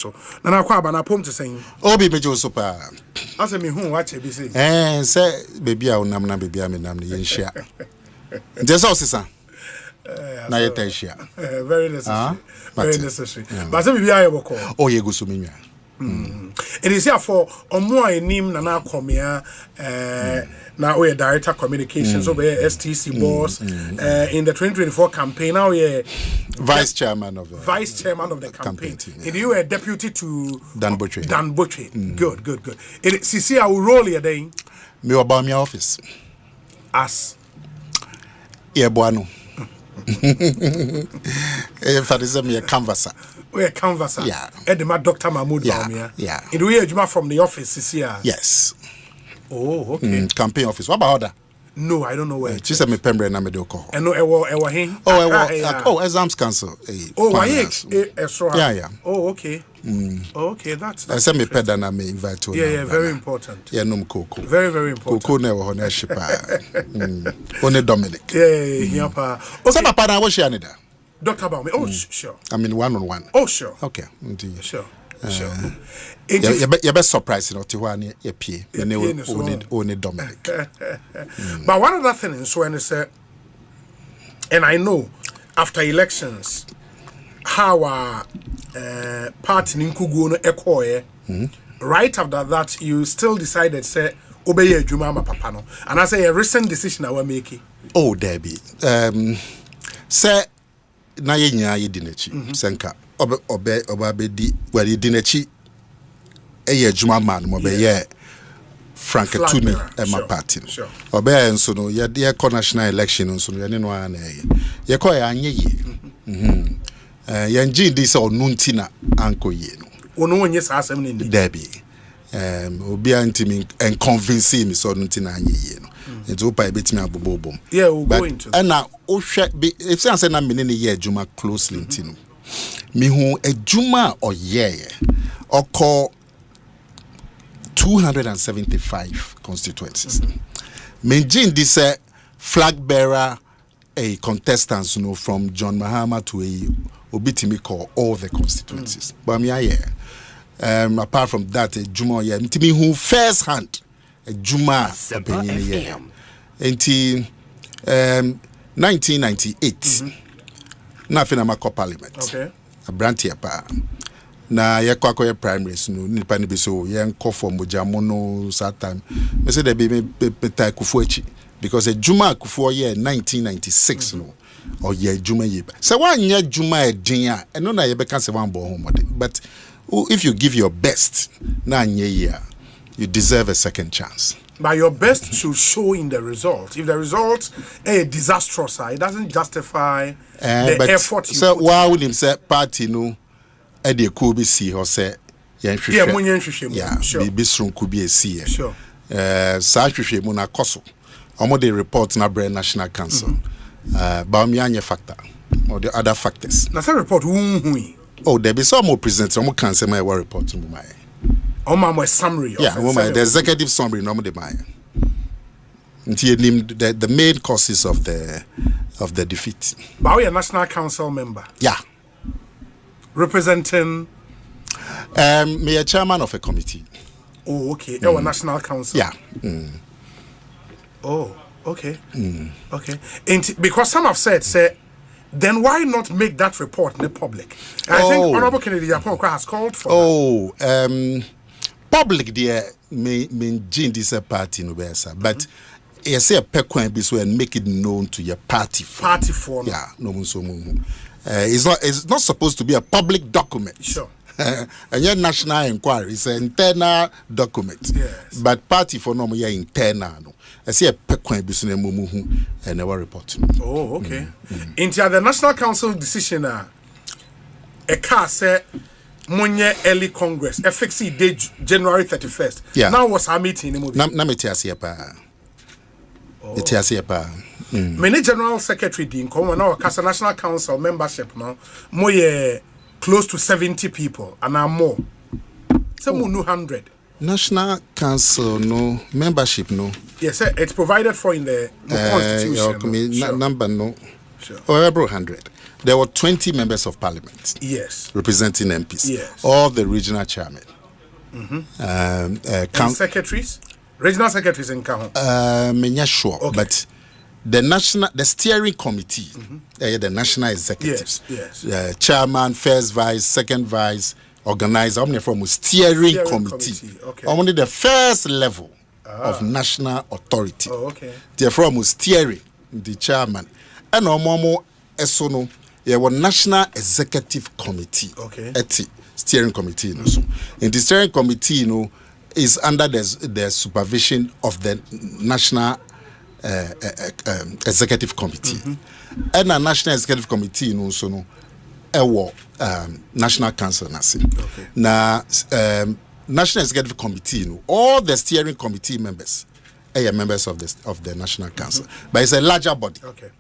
So, na kwa ba na pom to saying. Obi mejo super. Asa me hu wa che bi say. Say baby a unam na baby a me nam ne yenhia. Nje so sisa. Na yeta hia. Very necessary. Very necessary. But say baby aye boko. Oh ye go so me nwa. It is here for omo anim na Akomea now we are director communications over STC boss in the 2024 campaign. Now we vice chairman of the campaign. And you were deputy to Dan Butchie. Good. It see our role here then. Me Bawumia office. As Buano. If I say me a canvasser. We a canvasser. Yeah. Edema Dr. Mahmoud Bawumia. Yeah. And we are from the office this year. Yes. Oh, okay. Campaign office. What about that? No, I don't know where. She said me Pembre na me do call. And no, ewa hin. Exams cancel. Oh, why? Yeah. Oh, okay. Okay, that's. I said me peda na me invite to. Yeah, very important. Yeah, no cocoa. Very, very important. Cocoa never on a ship. Only Dominic. Yeah, pa. Okay. Papa na what she anida? Dr. Bawumia. Oh, sure. I mean one-on-one. Oh, sure. Okay. Indeed. Sure. You're best surprised, you know, Tiwani, you pay. Only Dominic. But one other thing is when it's and I know after elections, how our party in Kuguno Ekoye, right after that, you still decided, say, obey Jumama Papano. And I say a recent decision I will make it. Oh, Debbie. Say, na ye dinechi, Senka. Obabedi where you dinechi a Juma man mobe Frank Tuni Emma Party. Obe and so no ya dear national election so no no an ye ko ya anye ye yanji this or nuntina anko ye no ono onye sa asem ni Debbie obi antimi and convince me so nuntina anye ye no nti opa ebetimi abobobom we'll go into and now if say na me ne ye Juma closely ntino me hu ejuma oyeye oko 275 constituencies. Menjin this flag bearer a contestants from John Mahama to a obitimi call all the constituencies. But me apart from that ejuma ye ntimi hu first hand ejuma opinion ye. 1998 na fina mako parliament. Okay. Brantia pa na ye kwakoye primaries no nipa ne be so ye nko for mojamo no that time me say there be me kufu achi because a juma kufu ye 1996 no or ye juma ye say one ye juma e din a eno na ye be kan se one bo home but if you give your best na nye year you deserve a second chance. But your best should show in the result. If the result is disastrous, it doesn't justify the effort you so put. Why would him say party no e dey could be see or say yeah sure be strong could be a see sure sa hwehwe mu na koso omo dey report na brand national council Bawumia anye factor or the other factors na say report oh there be some more present some can say my report mu my my summary the executive summary no dey my the main causes of the defeat. But we are national council member. Yeah. Representing me a chairman of a committee. Oh, okay. Our national council. Yeah. Oh, okay. Okay. And because some have said, say, then why not make that report in the public? And I think Honorable Kennedy Yapon has called for public there may join this party no better, but you say a pekwan be so and make it known to your party for yeah no so it's not supposed to be a public document. Sure. And your national inquiry is an internal document. Yes. But party for no more internal no. I see a pekwan be so and never report. Oh, okay. Into the National Council decision a car say Monye early Congress FXC day January 31st. Yeah. Now was our meeting in na me tiasia pa. Tiasia pa. Many General Secretary din come now Casa National Council membership now more close to 70 people and now more. Some 100. National Council no membership no. Yes, sir, it's provided for in the constitution. Number no. Sure. Or about 100. there were 20 members of parliament. Yes. Representing MPs. Yes. All the regional chairmen. And secretaries? Regional secretaries in Kahon? I'm not sure, Okay. but the steering committee, the national executives, yes. Chairman, first vice, second vice, organizer, I'm from steering committee. Okay. Only the first level of national authority. Oh, okay. They're from steering, the chairman. And Omomo Esono, there was National Executive Committee. Okay. Steering committee. You know, so. And the steering committee, you know, is under the supervision of the National Executive Committee. And a National Executive Committee, you know, so no, National Council. Okay. Now, National Executive Committee, you know, all the steering committee members are members of the National Council, but it's a larger body. Okay.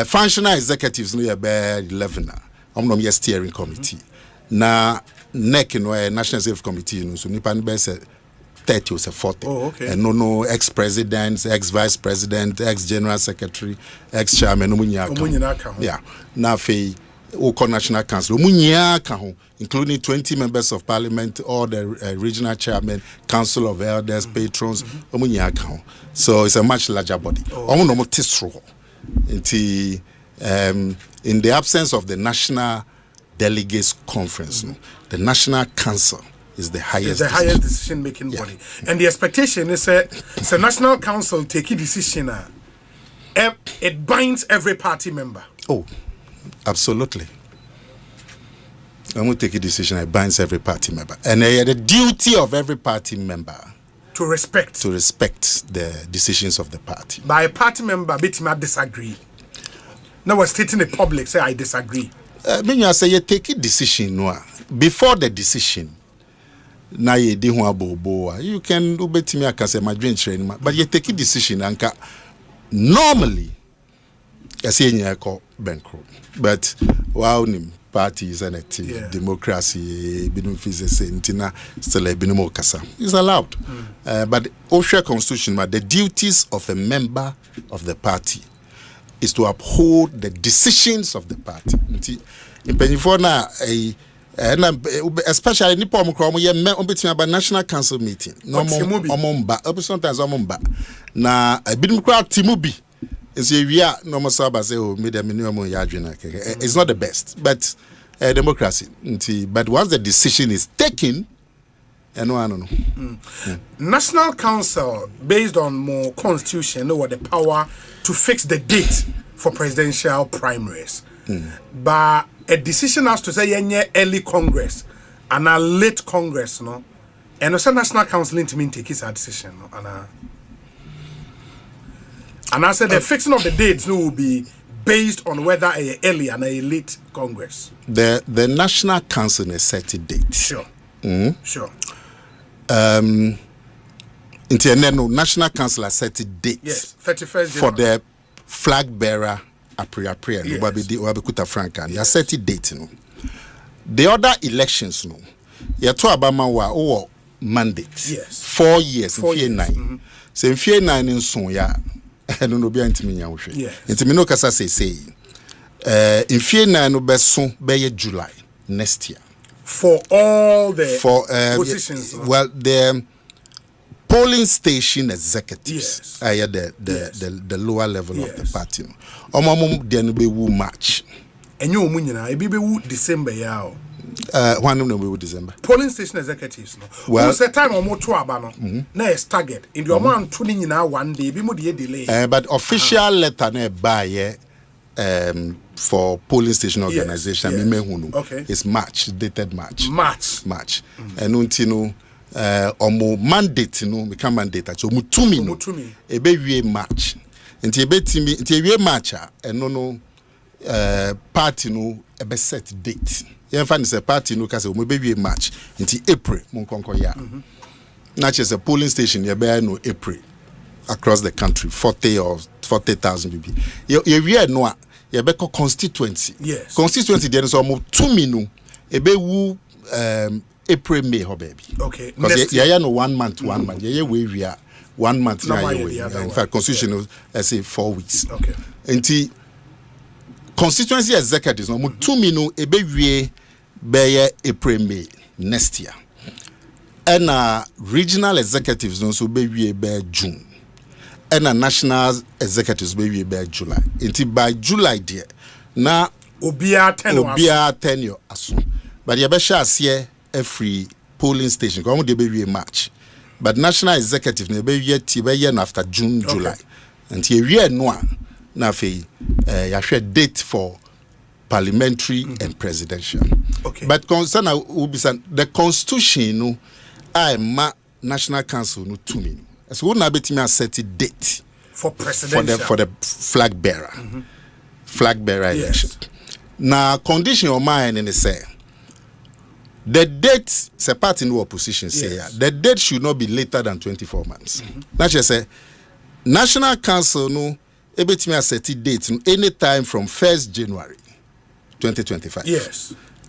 Functional executives, no, about 11. I'm not steering committee. Now, NEC, you know, National Executive Committee, you know, so Nipan Best 30 or 40. Oh, okay. And no ex-presidents, ex-vice president, ex-general secretary, ex-chairman, yeah. Now, Oko National Council, including 20 members of parliament, all the regional chairmen, council of elders, patrons, so it's a much larger body. In the absence of the National Delegates Conference, the National Council is the highest. It's the highest decision-making body, and the expectation is the National Council take a decision. It binds every party member. Oh, absolutely. I'm going to take a decision. It binds every party member, and the duty of every party member to respect the decisions of the party. By a party member, bit might disagree. Now we're stating in public, say I disagree. When you say you take a decision, before the decision, now you do you can do better me. I can say my dream training, but you take a decision, and normally, I say you call bankrupt. But wow, parties and democracy, still is allowed. But OSHA constitution, the duties of a member of the party is to uphold the decisions of the party. In Penifona, especially Nippon about National Council meeting. No more, sometimes na a bit Timubi. It's not the best, but democracy. But once the decision is taken, I don't know. National Council, based on more constitution, know what the power to fix the date for presidential primaries. But a decision has to say early Congress and a late Congress, no. And also National Council in take his decision, no. And I said the fixing of the dates will be based on whether a early and a late Congress. The National Council has set a date. Sure. Sure. National Council has set a date. Yes, 31st for the flag bearer apria. Yes. Franca. They set a date. The other elections, you to Obama mandate. Yes. 4 years. 4 years. So in 4 9 in Sonya. I don't know be intiminya. Yes. Intimino kasa say. In 4 9 be July next year. For all the positions. Well, the polling station executives, yes. The lower level of the party. Omamum then be woo March. And you munyina be woo December yao. One no we December. Polling station executives no. Well, the time or more to abano. Na is target. In your man tuning now one day be more delay. But official letter na buy for polling station organization, yes. Okay. It's March, dated March. March. And untino omo mandate no become mandate so mutumi no ebe wie March. Nti ebe timi nti wie March no party no ebe set date. Yen fa ni say party no kase mo ebe wie March nti April mon konko ya. Na che say polling station ebe no April across the country 40 or 40,000 people. You wie no a you be constituency. Yes. Constituency there so mo tumi no ebe wu April, May, baby. Okay. Because you know 1 month, 1 month. You we are 1 month now. In fact, constitution, let's say 4 weeks. Okay. And constituency executives no mo tumi no ebewie be April May next year. And regional executives no so be June. And national executives be July. Until by July dear. Na Obia tenure aso. But you shall see every polling station. Come de be March. But national executive ne be year after June, July. Until year no na fe ya date for parliamentary and presidential. Okay. But concern will be the constitution no I ma National Council no to me. So we na beti me set a date for presidential for the flag bearer. Flag bearer election. Now condition of mine in the say the date se party no opposition say the date should not be later than 24 months. That just say National Council no beti me set a date any time from 1st January 2025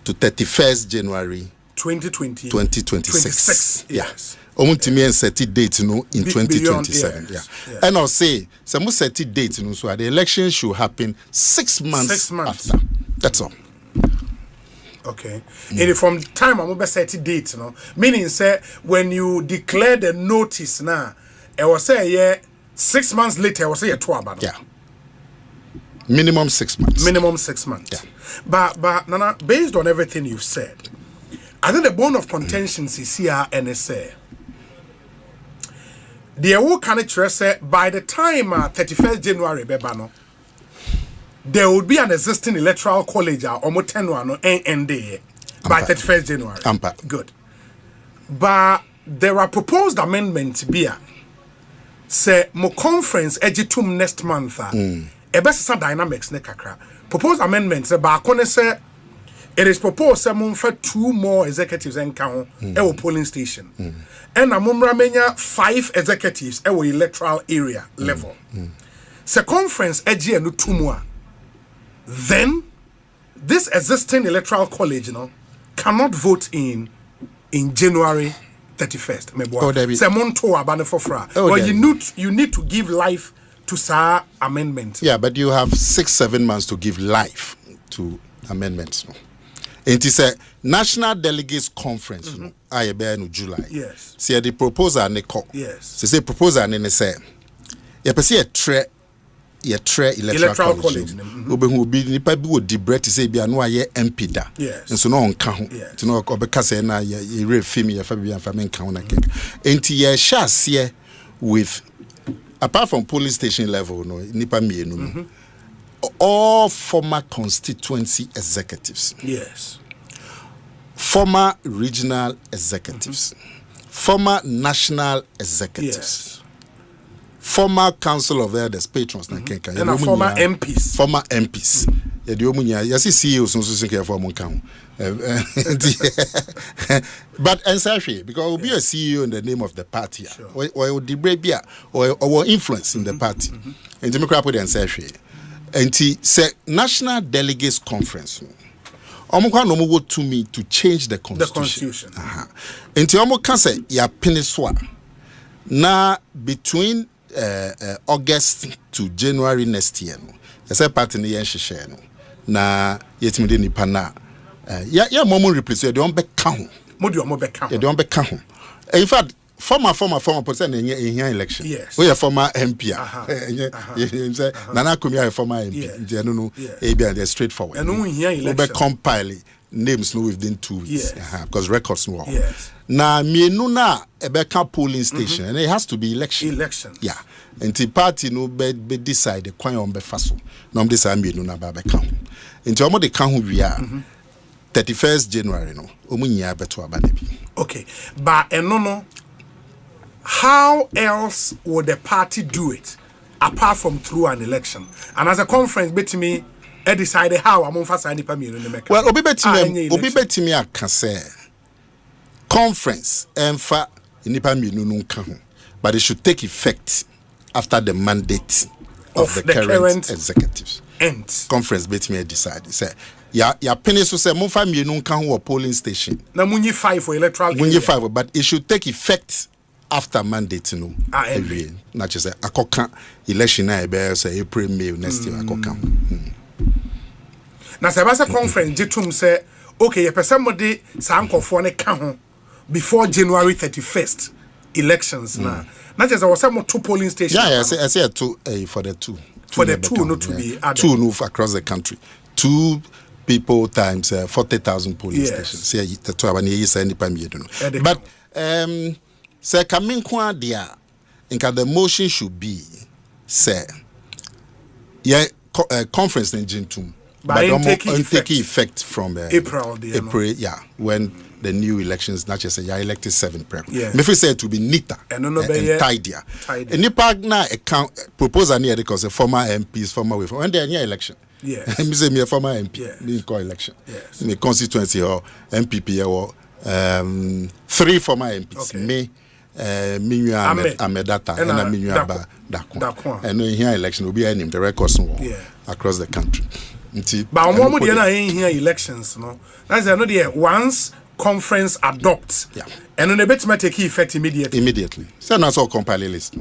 to 31st January 2026. Yes. Omuntimi set date no in 2027. Yes. And I'll say some set date no so the election should happen 6 months after. That's all. Okay. And from time I'm about set date no meaning say when you declare the notice now I was say 6 months later I was say 2 about. Yeah. Minimum 6 months. Minimum 6 months. Yeah. But Nana, based on everything you've said, I think the bone of contention is here NSA. The whole country say by the time 31st January bebano, there would be an existing electoral college or more 10 no end by 31st January. Good. But there are proposed amendments here. Say mo conference ejitum next month. Ebesa dynamics ne kakra. Proposed amendments ba kone say it is proposed say mo fa 2 more executives en kan ho polling station. And amumra menya 5 executives e electoral area level. Say conference eji enu 2 more. Then this existing electoral college cannot vote in January 31st. Say monto abane fofra. But you need to give life to sa amendment. Yeah, but you have 6-7 months to give life to amendments. No? It is a National Delegates Conference. No, I be no July. Yes. See the proposal ne ko. Yes. Say proposal ne say. You pese a tre electoral college. Obehu bi nipa bi wo dibrete say bia no aye MP da. Yes. Nso no onka ho. Ti no obeka say na ye refim ye fa bia fa menka ho na kek. Enti ye sha se with apart from police station level, no, nipa mienu, all former constituency executives. Yes. Former regional executives. Former national executives. Yes. Former council of elders, patrons, and former MPs. Former MPs. You see CEOs so care for Moncam. But essentially, because we'll be a CEO in the name of the party, or the or influence in the party. And Democrat put essentially. And say National Delegates Conference. Omukwa no mo to me to change the constitution. And Omo can say ya peniswa. Na between August to January next year, no. The same party ni yen share no. Na yetimide nipa na ya momo replace you don be count. Modi omo be count. You don be count. In fact, former person in here election. Yes. We are former MP. Nana Akomea former MP. They no they're straightforward. And we here election. We be compile names no within 2 weeks. Because records no. Yes. Na mienu na ebeka polling station and it has to be election. Yeah. And the party no be decide kwan on be faso. No be say mienu na ba be count. Nti omo de kan ho wi a 31st January no omo nyia beto abane bi. Okay. But no. How else would the party do it apart from through an election? And as a conference betimi I decided how I'm on fast any permit in the make. Well, obi betimi aka say conference emfa nipa mienu no nka ho, but it should take effect after the mandate of the current executives. And conference betimi decide say ya penny so say monfa mienu nka ho polling station. Na munyi 5 for electoral. Munyi 5, but it should take effect after mandate no. Not just akoka election na be say April May next year akoka. na se ba se conference jitum say okay, ye person mode sankofo ne ka ho before January 31st elections na just there was some two polling stations. Yeah, I say two for the two. For the two not to be added. Two move across the country. Two people times 40,000 polling stations. Say the two abani is any pam you don't know. But say coming kwa dia inka the motion should be say conference in Jintum. But take effect from April, yeah, when the new elections, not just say, elected 7 prep. Yeah. If we say it will be neater and tidier. And Nipa na account proposal near because the former MPs, former way, when they're near election. Yes. Me say me a former MP, me call election. Yes. Me constituency or MPP or 3 former MPs. Okay. Me Amedata and Aminua Dakwa. And here election will be any the records across the country. But one more here elections, no. That's another once conference adopts. Yeah. And then the bet might take effect immediately. Immediately. So that's all compile list.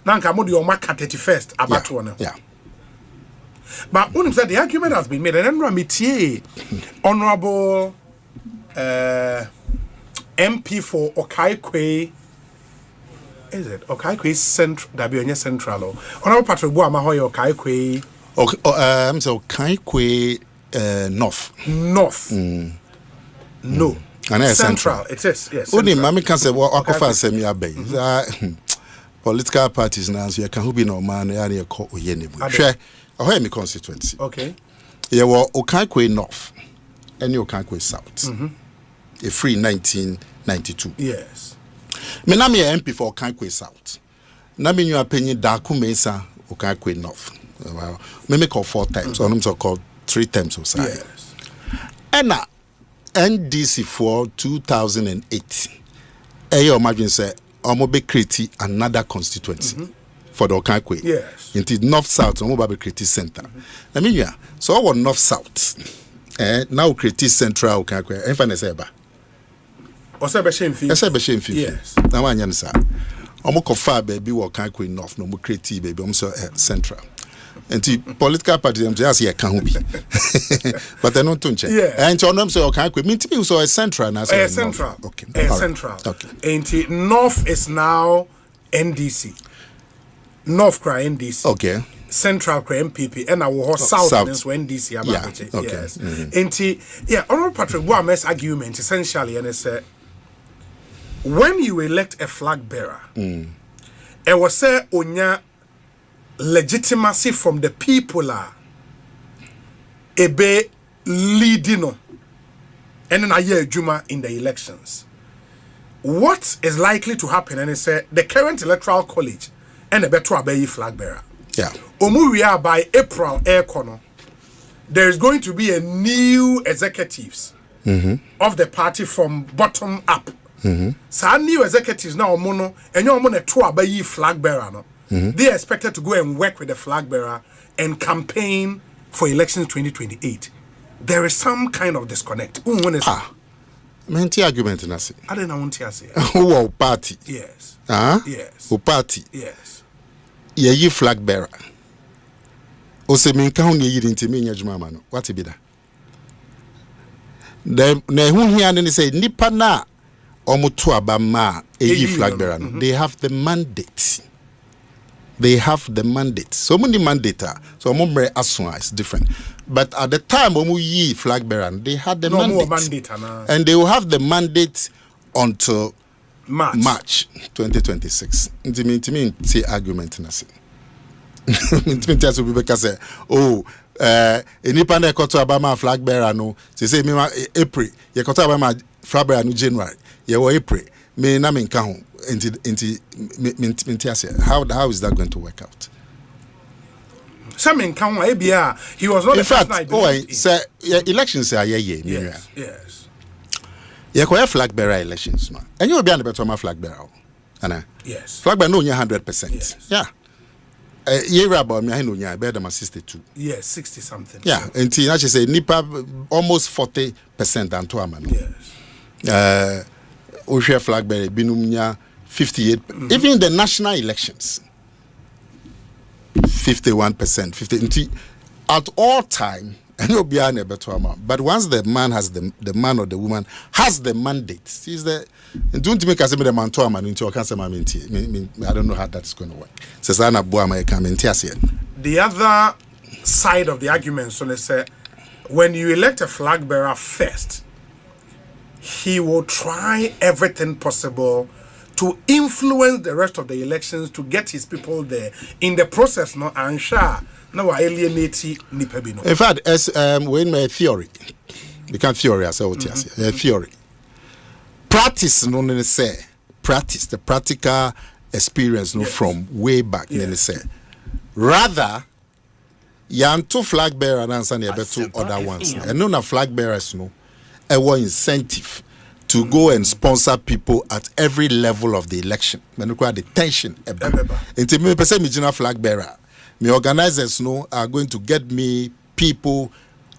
Now come your mark at 31st about one. Yeah. But when said the argument has been made, and then Ramitier, honorable MP for Okaikwe. Is it Okaikwe Central? Dabianya Central. Honorable Patrick Boamahoy Okaikwe. So Kaikwe North. North. No. Central. It is, yes. Only Mammy can say, well, Okofa semi abe. Political parties now, so you can be no man, and you call Yenim. Share a me constituency. Okay. You were Okaikwe North and you Okaikwe South. A free 1992. Yes. Me na me MP for Okaikwe South. Na me your opinion Akomea Okaikwe North. Well, me call 4 times, or I'm so called 3 times or so. Yes. And NDC for 2008. You imagine say, I'm be create another constituency for the Okaikwe. Yes. Into North South, I'm be create center. I mean, yeah. So our North South. Now create central Okaikwe. Infinite seba. Osebe shame fee. Yes. Now I understand. I'm go far baby Okaikwe North. No more create baby. I'm so central. And the political parties them just here can't be, but they're not doing check. Yeah. And so them say okay, mean to me so a central now. Central. Okay. Central. Okay. And the North is now NDC. North cry NDC. Okay. Central cry MPP. And our South is NDC. Yeah. Okay. Yes. And the Honorable Patrick Boama's argument essentially, and it's when you elect a flag bearer, it was say onya legitimacy from the people are ebe leading and then a year juma in the elections. What is likely to happen? And it's the current electoral college and the better abeyi flag bearer. Yeah. Omuria by April air corner. There is going to be a new executives of the party from bottom up. So new executives now mono and you're mono to abeyi flag bearer no. They are expected to go and work with the flag bearer and campaign for elections 2028. There is some kind of disconnect. Menti argument in us. I don't know what to say. Who party? Yes. Yes. Who party? Yes. Ye flag bearer. O se men kan ye yiri me nyajuma ma no. What be that? Na hu hia ne say nipa na omoto abama ye flag bearer no. They have the mandate. They have the mandate. So many mandate. So mumbre aswa is different. But at the time omu ye flag bearer, they had the mandate. And they will have the mandate until March 2026. Intimi say argument na say. Intimi tell so people say, oh, enipa na ekoto abama flag bearer no. Say me April, ye ekoto abama flag bearer no January. Ye wo April. Me na me nka ho. How is that going to work out? He was not. In fact, sir, elections are yes. You have flag bearer elections, man, and you will be on the bottom flag bearer, Anna. Yes. Flag bearer no 100%. Yeah. Year about me, I know you better than 62. Yes, 60 something. Yeah, and Tina actually say Nipa almost 40% than to a man. Yes. Oshia flag bearer binumnya 58. Even in the national elections, 51%. 50. At all time, And you'll be an but once the man has the man or the woman has the mandate, sees the don't make us the man to a man into a cancer. I don't know how that's going to work. Cesana Buama come in the other side of the argument, so let's say, when you elect a flag bearer first, he will try everything possible to influence the rest of the elections to get his people there. In the process, no, I'm sure. No, alienate Nipabino. In fact, as when my theory, become theory as well, theory. Practice, no, say practice the practical experience, no, from way back. Yes. Say rather, yan two flag bearer and two other ones, and no flag bearers, no, a one incentive to go and sponsor people at every level of the election. When you the tension, into me, person me flag bearer. My organizers are going to get me people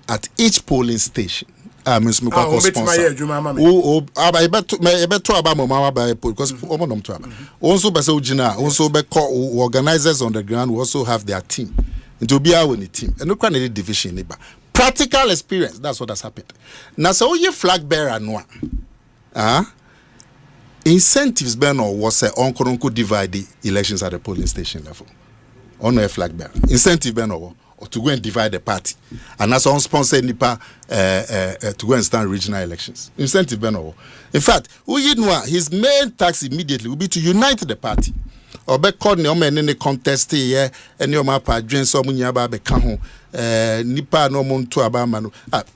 at each polling station. Because also organizers on the ground will also have their team. It will be our team. And no kind division. Practical experience, that's what has happened. Now, so you flag bearer no. Incentives ben or was on divide the elections at the polling station level. On a flag bearer. Incentive ben or to go and divide the party. And that's on sponsor NIPA to go and stand regional elections. Incentive ben or. In fact, his main task immediately will be to unite the party. Or be called no man in the contest here, and your mapa join some nyaba be kan NIPA no mon to abamano.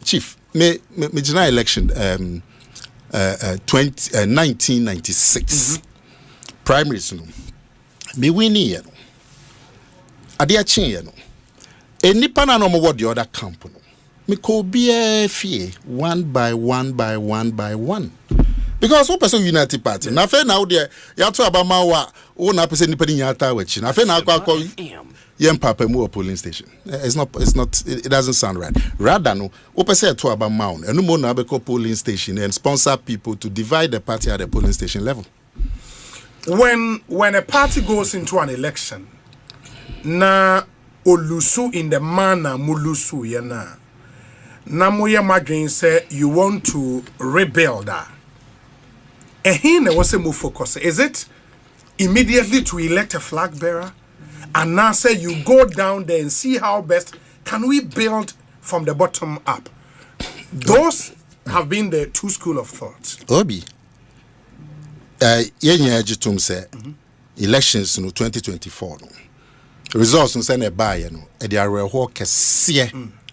Chief, me general election 1996 primaries no. Me winning no. Adia chin no. Nipa na no mo the other camp no. Me ko be fie one by one. Because one person United Party. Na fe now there ya to abama wa o na person nipa ni nyata wachi. Na fe na akwa yem papa mu polling station. It doesn't sound right. Rather no, o person to abama on. Enu mo na be call polling station and sponsor people to divide the party at the polling station level. When a party goes into an election, na olusu in the manner mulusu yana. Na moya madrin say you want to rebuild that. And here was a move focus. Is it immediately to elect a flag bearer? And now say you go down there and see how best can we build from the bottom up? Those have been the two school of thought. Obi. Yenya jitum say elections no 2024 no. Results no say na buy no. E dey areho kese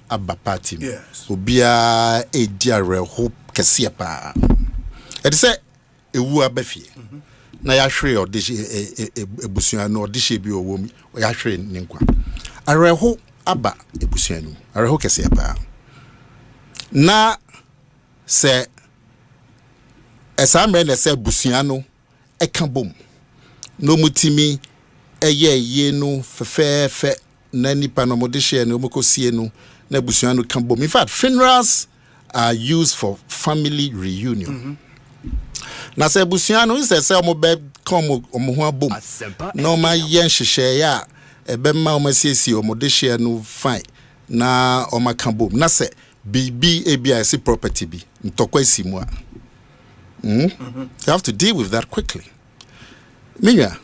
aba party. Yes. Obia e dey areho kese pa. E dey say ewu abafie na ya hwe odishi ebusua no odishi bi owo mi ya hwe ne nkwa areho aba ebusua no areho kese pa na se esamre na se ebusua no eka bom no mutimi eye no fefefe na nipa no modishi no mokosie no na ebusua no kan bom. In fact, funerals are used for family reunion. Na se busiano is se omo be come omo ho abom no ma yen hwehwe ya ebe ma omo siesi omo de hye no fine na omo ka bom na se bibi ebia se property bi ntokwa simu a you have to deal with that quickly. Minya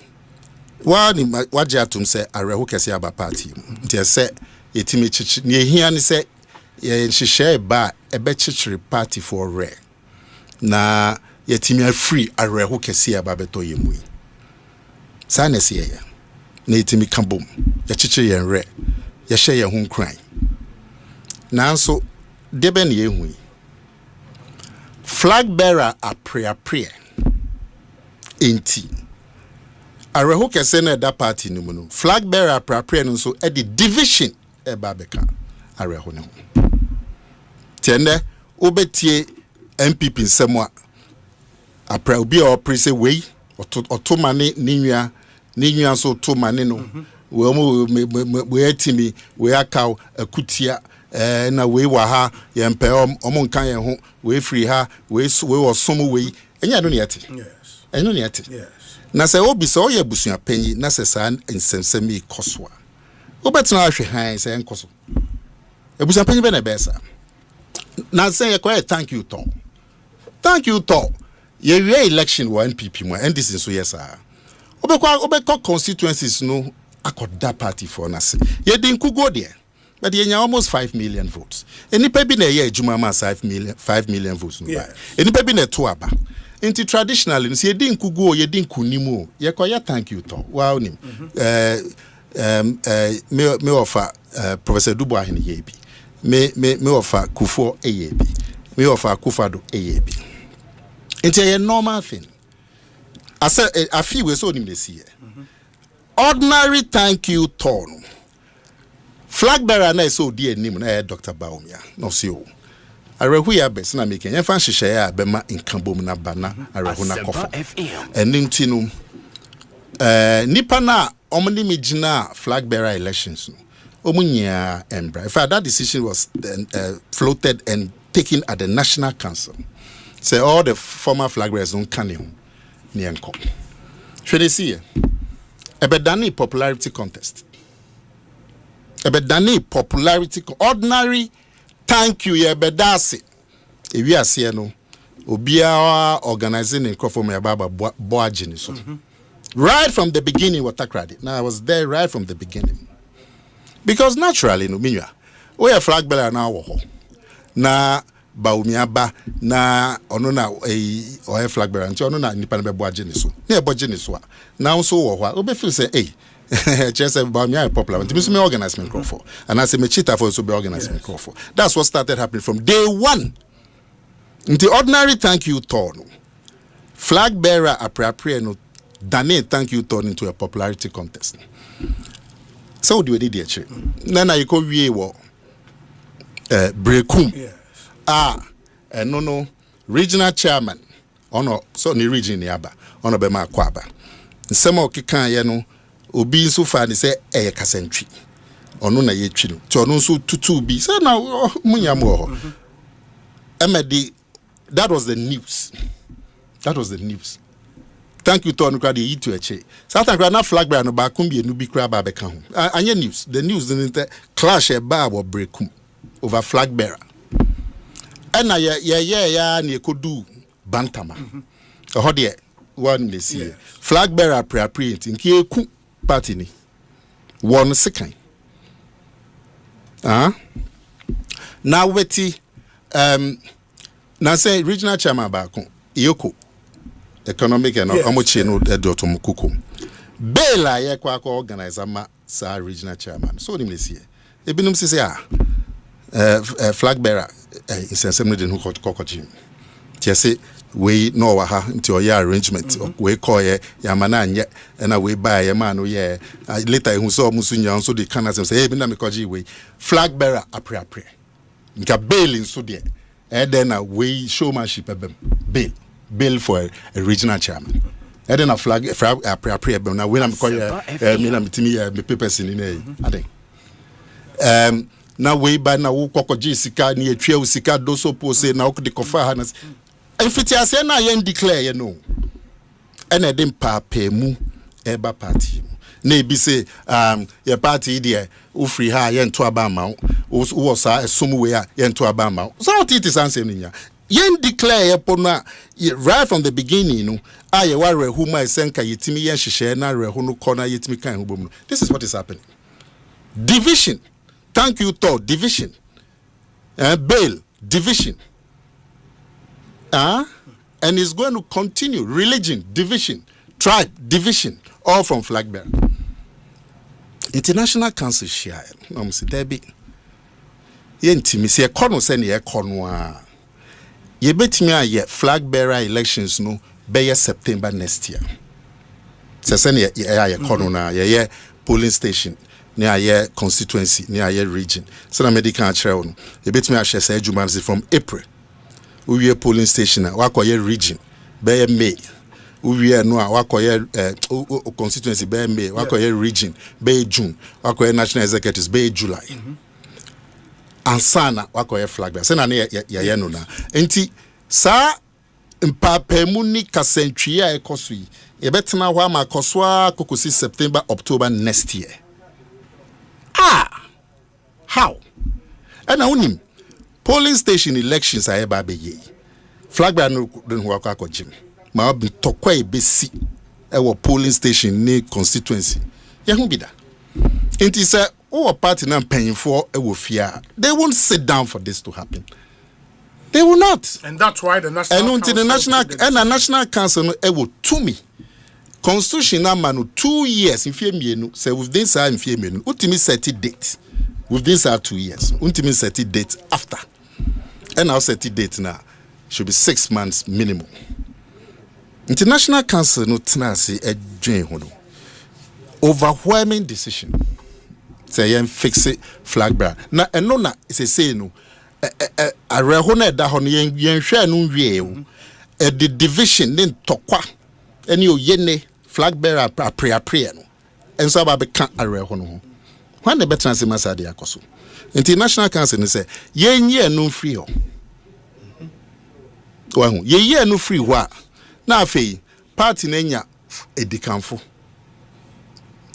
wani waje atum se areho kese aba party nti se etimi chichi ne ehia ne se ye hwehwe ba ebe chichiri party for rare na yetimi free areho kese ababeto yemu sana se ya na yetimi kambom ya chiche yen re ya hye ye hun kran nanso debe ne yehu flag bearer a prayer enti areho kese na da party ni mu no flag bearer prayer no so e the division e babeka areho no tiende obetie NPP nsemwa apra obi a opre we otomane ninua so otomane no we mo we atimi we akaw akutia na we wa ha ye mpe omo nkan ye ho we free ha we osom we enya do ne yete yes enya ne yete yes na se obi so ye busua panyi na se san nsensem ikosoa obetena ahwe han se enkoso ebusan panyin be na be sa na say thank you to ye election wa NPP mo and this is so yes obekwa constituencies no akoda party for na se ye din kugo there but ye almost 5 million votes enipa bi na ye adwuma ma 5 million votes no ba enipa bi na to aba into traditionally no ye din kugo ye din kunimu ye koya thank you to wow nim me offer Professor Dubois ahene ye bi me offer Kufo eye bi me offer Kufado eye bi it's a normal thing. I said, I feel we're so in this year. Ordinary thank you tone. Flag bearer na so dear name na Dr. Bawumia. No see you. I read we are best na making. Yan fancy share bema incumbent na bana. I read na kofa. And nintinu. Nipa na omni mijina flag bearer elections. Omunya embra. In fact, that decision was floated and taken at the National Council. Say all the former flag bearers don't can him. Nienko. Should they see a popularity contest? Popularity ordinary thank you ye bedasi. If we are seeing no obia organizing in Akomea Baba Boajini so. Right from the beginning what credit. Now I was there right from the beginning. Because naturally no minya. We are flag bearer now na Bawumia ba na ono na o flag bearer nti ono na nipa na be boaje ni so na e boaje ni so a na so wo ho a obe feel say just Bawumia popular nti me organize me crop for and I say me cheater for so be organize me crop for. That's what started happening from day one. Nti ordinary thank you turn flag bearer appropriate no dane thank you turn into a popularity contest. So do we did here na you go wie wo brekum no regional chairman ono so ni region ni aba ono be ma kwaba nsema okikan ye no obi nso fa ni se kasantwi ono na ye twi no ti ono nso tutu bi say na munyam ho emedi. That was the news. Thank you to onukra de yitu eche satan kra na flag bearer no ba kumbi enu bi kra ba be ka ho anye news. The news didn't clash e ba wo brekum over flag bearer. And ya ni ekodu bantama. Ho de one dey see. Flag bearer pre-print nki eku party ni. One second. Now weti na say regional chairman ba ko Yoko economic and omochi no edotom kukum. Bela ye kwa organizer ma sa regional chairman. So nim dey see. Ebinum say flag bearer insensibly den who kokojim tiase we no wa ha nti oya arrangement we call ye yamana anye na we buy ye man no ye later hu so musu nya so de can say bi na me koji we flag bearer apre nka bail in so there then we showmanship bail for a regional chairman then a flag apre na we na me call me na mitimi me papers in I think na we ba na wo kokoji sika ni etwa usika do so pose na wo de kofa ha na enfiti ase na ye declare ye no ene dem papa mu eba party na ebi say your party there wo free ha ye nto aba ma wo sa esum we a ye nto aba ma so what it is answer nya ye declare ye po na right from the beginning no aye wa rehu ma senka yetimi ye hihye na rehu no corner yetimi kan ho bom no. This is what is happening. Division. Thank you to division. Bail, division. And it's going to continue. Religion, division. Tribe, division. All from flag bearer. International Council share. Debbie. Yentimi se ekono se ne ekono a. Ye betimi aye flag bearer elections no be September next year. Se ne ye ekono na ye polling station. Near your constituency, near your region. So, medical travel. You bet me I shall say Jumanzi from April. We are polling station, wako your region, by May. We are no wako your constituency, by May, wako your region, by June, wako your national executives, by July. And sana wako your flag bearer. Sena ne ya no na. Enti sa mpape muni kasentria ekosui. E betina wa makoswa kokosi September, October next year. How? And I polling station elections are eba be flag bearer no don't work out Jim. Ma be tokwa e be si e polling station ne constituency. Ya hu bi da. Inti say our party na paying for e wo fear. They won't sit down for this to happen. They will not. And that's why the national council the national council no e wo to me. Constitution na manu 2 years in fear mienu say within sa in fear mienu ultimate set date within sa 2 years ultimate set date after and our set date now should be 6 months minimum. International council no tena se adwen ho no overwhelming decision say yen fix it flag bearer na eno na say no areho na da ho no yen hwe no wie o the division ne tokwa eni oyene flag bearer apre no enso ba be kan areho no ho when the better say masade akoso international council no say yen ye no free ho wahu ye no free ho a na afei party na nya edikanfo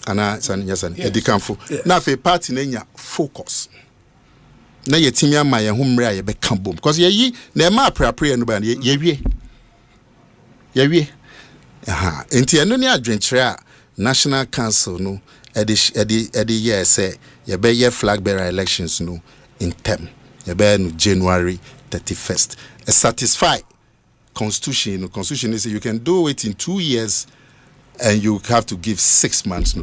ana san edikanfo na afei party na nya focus na yetimi ama ye humre a ye be kan bom because ye na ma apre no ba ye wie aha enti eno ne adwenkyere a national council no edi year say ye be ye flag bearer elections no in term ye be no January 31st satisfy constitution is you can do it in 2 years and you have to give 6 months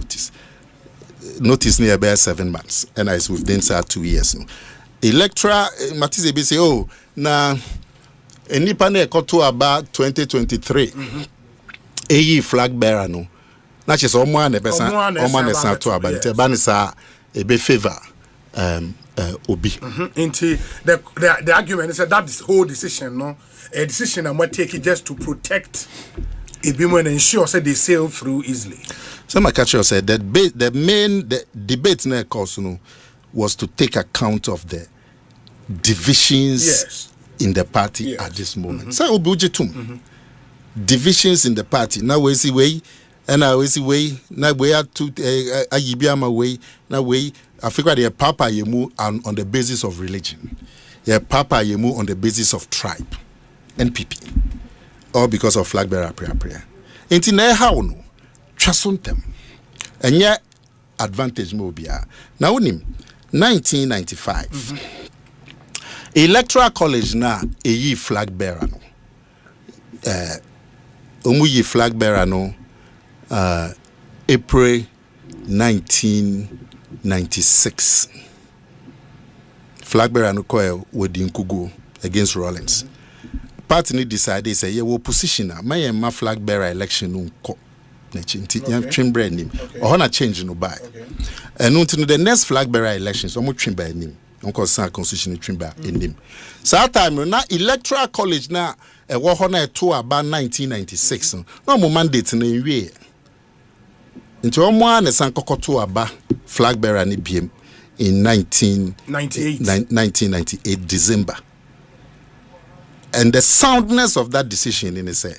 notice near about 7 months and it's within 2 years no electoral matize be say oh na enipa na ekoto about 2023 eyi flag bearer no na chese omo an ebesan to about it ba ni sa ebe favor obi into the argument is that this whole decision no a decision I'm taking just to protect Ibimo and ensure that they sail through easily. Some catcher said that the main debate na course no was to take account of the divisions in the party at this moment. So obujetum divisions in the party. Now we see way and now we see way now we are to ayibiama way now we Africa the papa yemu on the basis of religion. Yeah, papa yemu on the basis of tribe. NPP, or because of flag bearer prayer. Inti na how no twasuntem. Enye advantage mo bia. Na wonim 1995. Electoral college na eyi flag bearer no. Omu yi flag bearer no April 1996. Flag bearer no ko wodi nkugu against Rollins. Party ni decided say ye opposition na my flag bearer election no ko na chinti yan twembre nim o na change no buy and until the next flag bearer elections omo twemba nim onko san constitution twemba nim so time na electoral college na e wo ho na to aba 1996 no mo mandate na wie nti omo an san kokoto aba flag bearer ni biem in 1998 December. And the soundness of that decision in say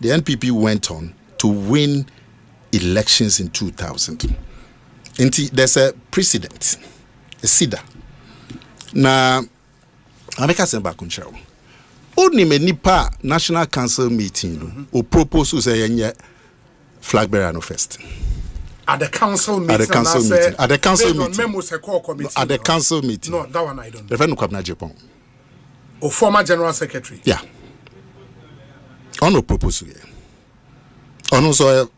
the NPP went on to win elections in 2000. And there's a precedent, a SIDA. Na America sent back on show. Only nipa National Council meeting or propose to say flag bearer no first. At the council meeting. At the council meeting. At the council meeting. At the council meeting. No, that one I don't know. The friend of Japan. Or former general secretary. Yeah. On no proposal. On also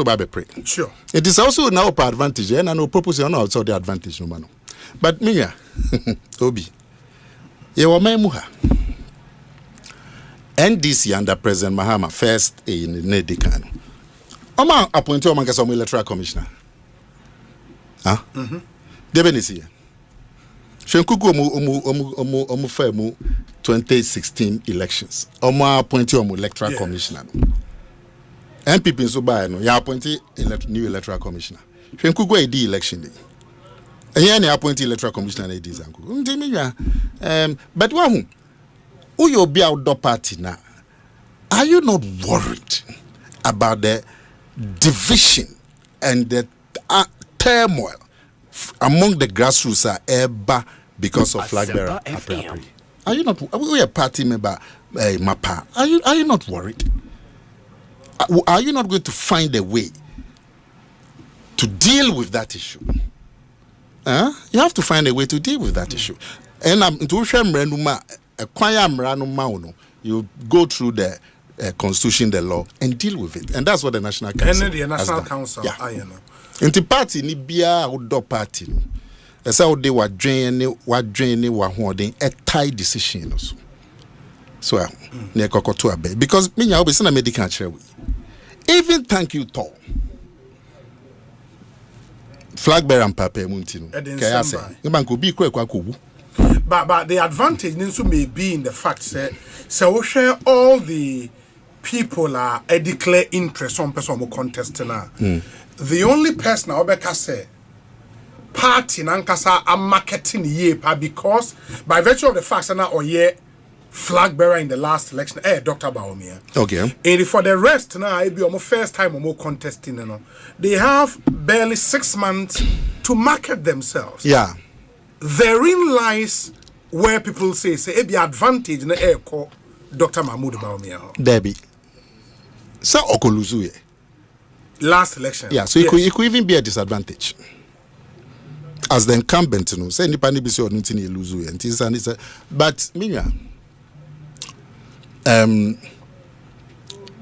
Babe pray. Sure. It is also now per advantage, and no proposal no also the advantage no man. But Minya Obi. You were memuha. NDC under President Mahama first in Nedikano. Oma appointed Oman Kasam electoral commissioner. Huh? Debenisi. Shenkuku omu femu 2016 elections. Oma appointed omu electoral commissioner. NPP so by no ya appointed new electoral commissioner. Shenkuku e di election day. And ya appointed electoral commissioner e di zanku. But wahu who you be outdoor party now? Are you not worried about the division and the turmoil among the grassroots are ever because of flag bearer. Are you not? We are party member, Mapa. Are you not worried? Are you not going to find a way to deal with that issue? You have to find a way to deal with that issue. And you go through the constitution, the law, and deal with it. And that's what the National Council and the National has Council, done. I know. And the party ni bia outdoor party. That's how they were draining, holding a tight decision also. So, because me now be send a medical chair. Even thank you to flag bearer and Papa Muntino. But the advantage may be in the fact that so we share all the people are a declare interest on person who contest now. The only person I will say party nankasa are marketing ye because by virtue of the fact that now flag bearer in the last election, Dr. Bawumia. Okay. And for the rest now, it be almost first time or more contesting. You know, they have barely 6 months to market themselves. Yeah. Therein lies where people say it be advantage in the air call Dr. Mahmoud Bawumia. Debbie. So Okoluzu. Last election. Yeah, so it could even be a disadvantage. As the incumbent, you know, say independent be so nothing you lose and it's but Minya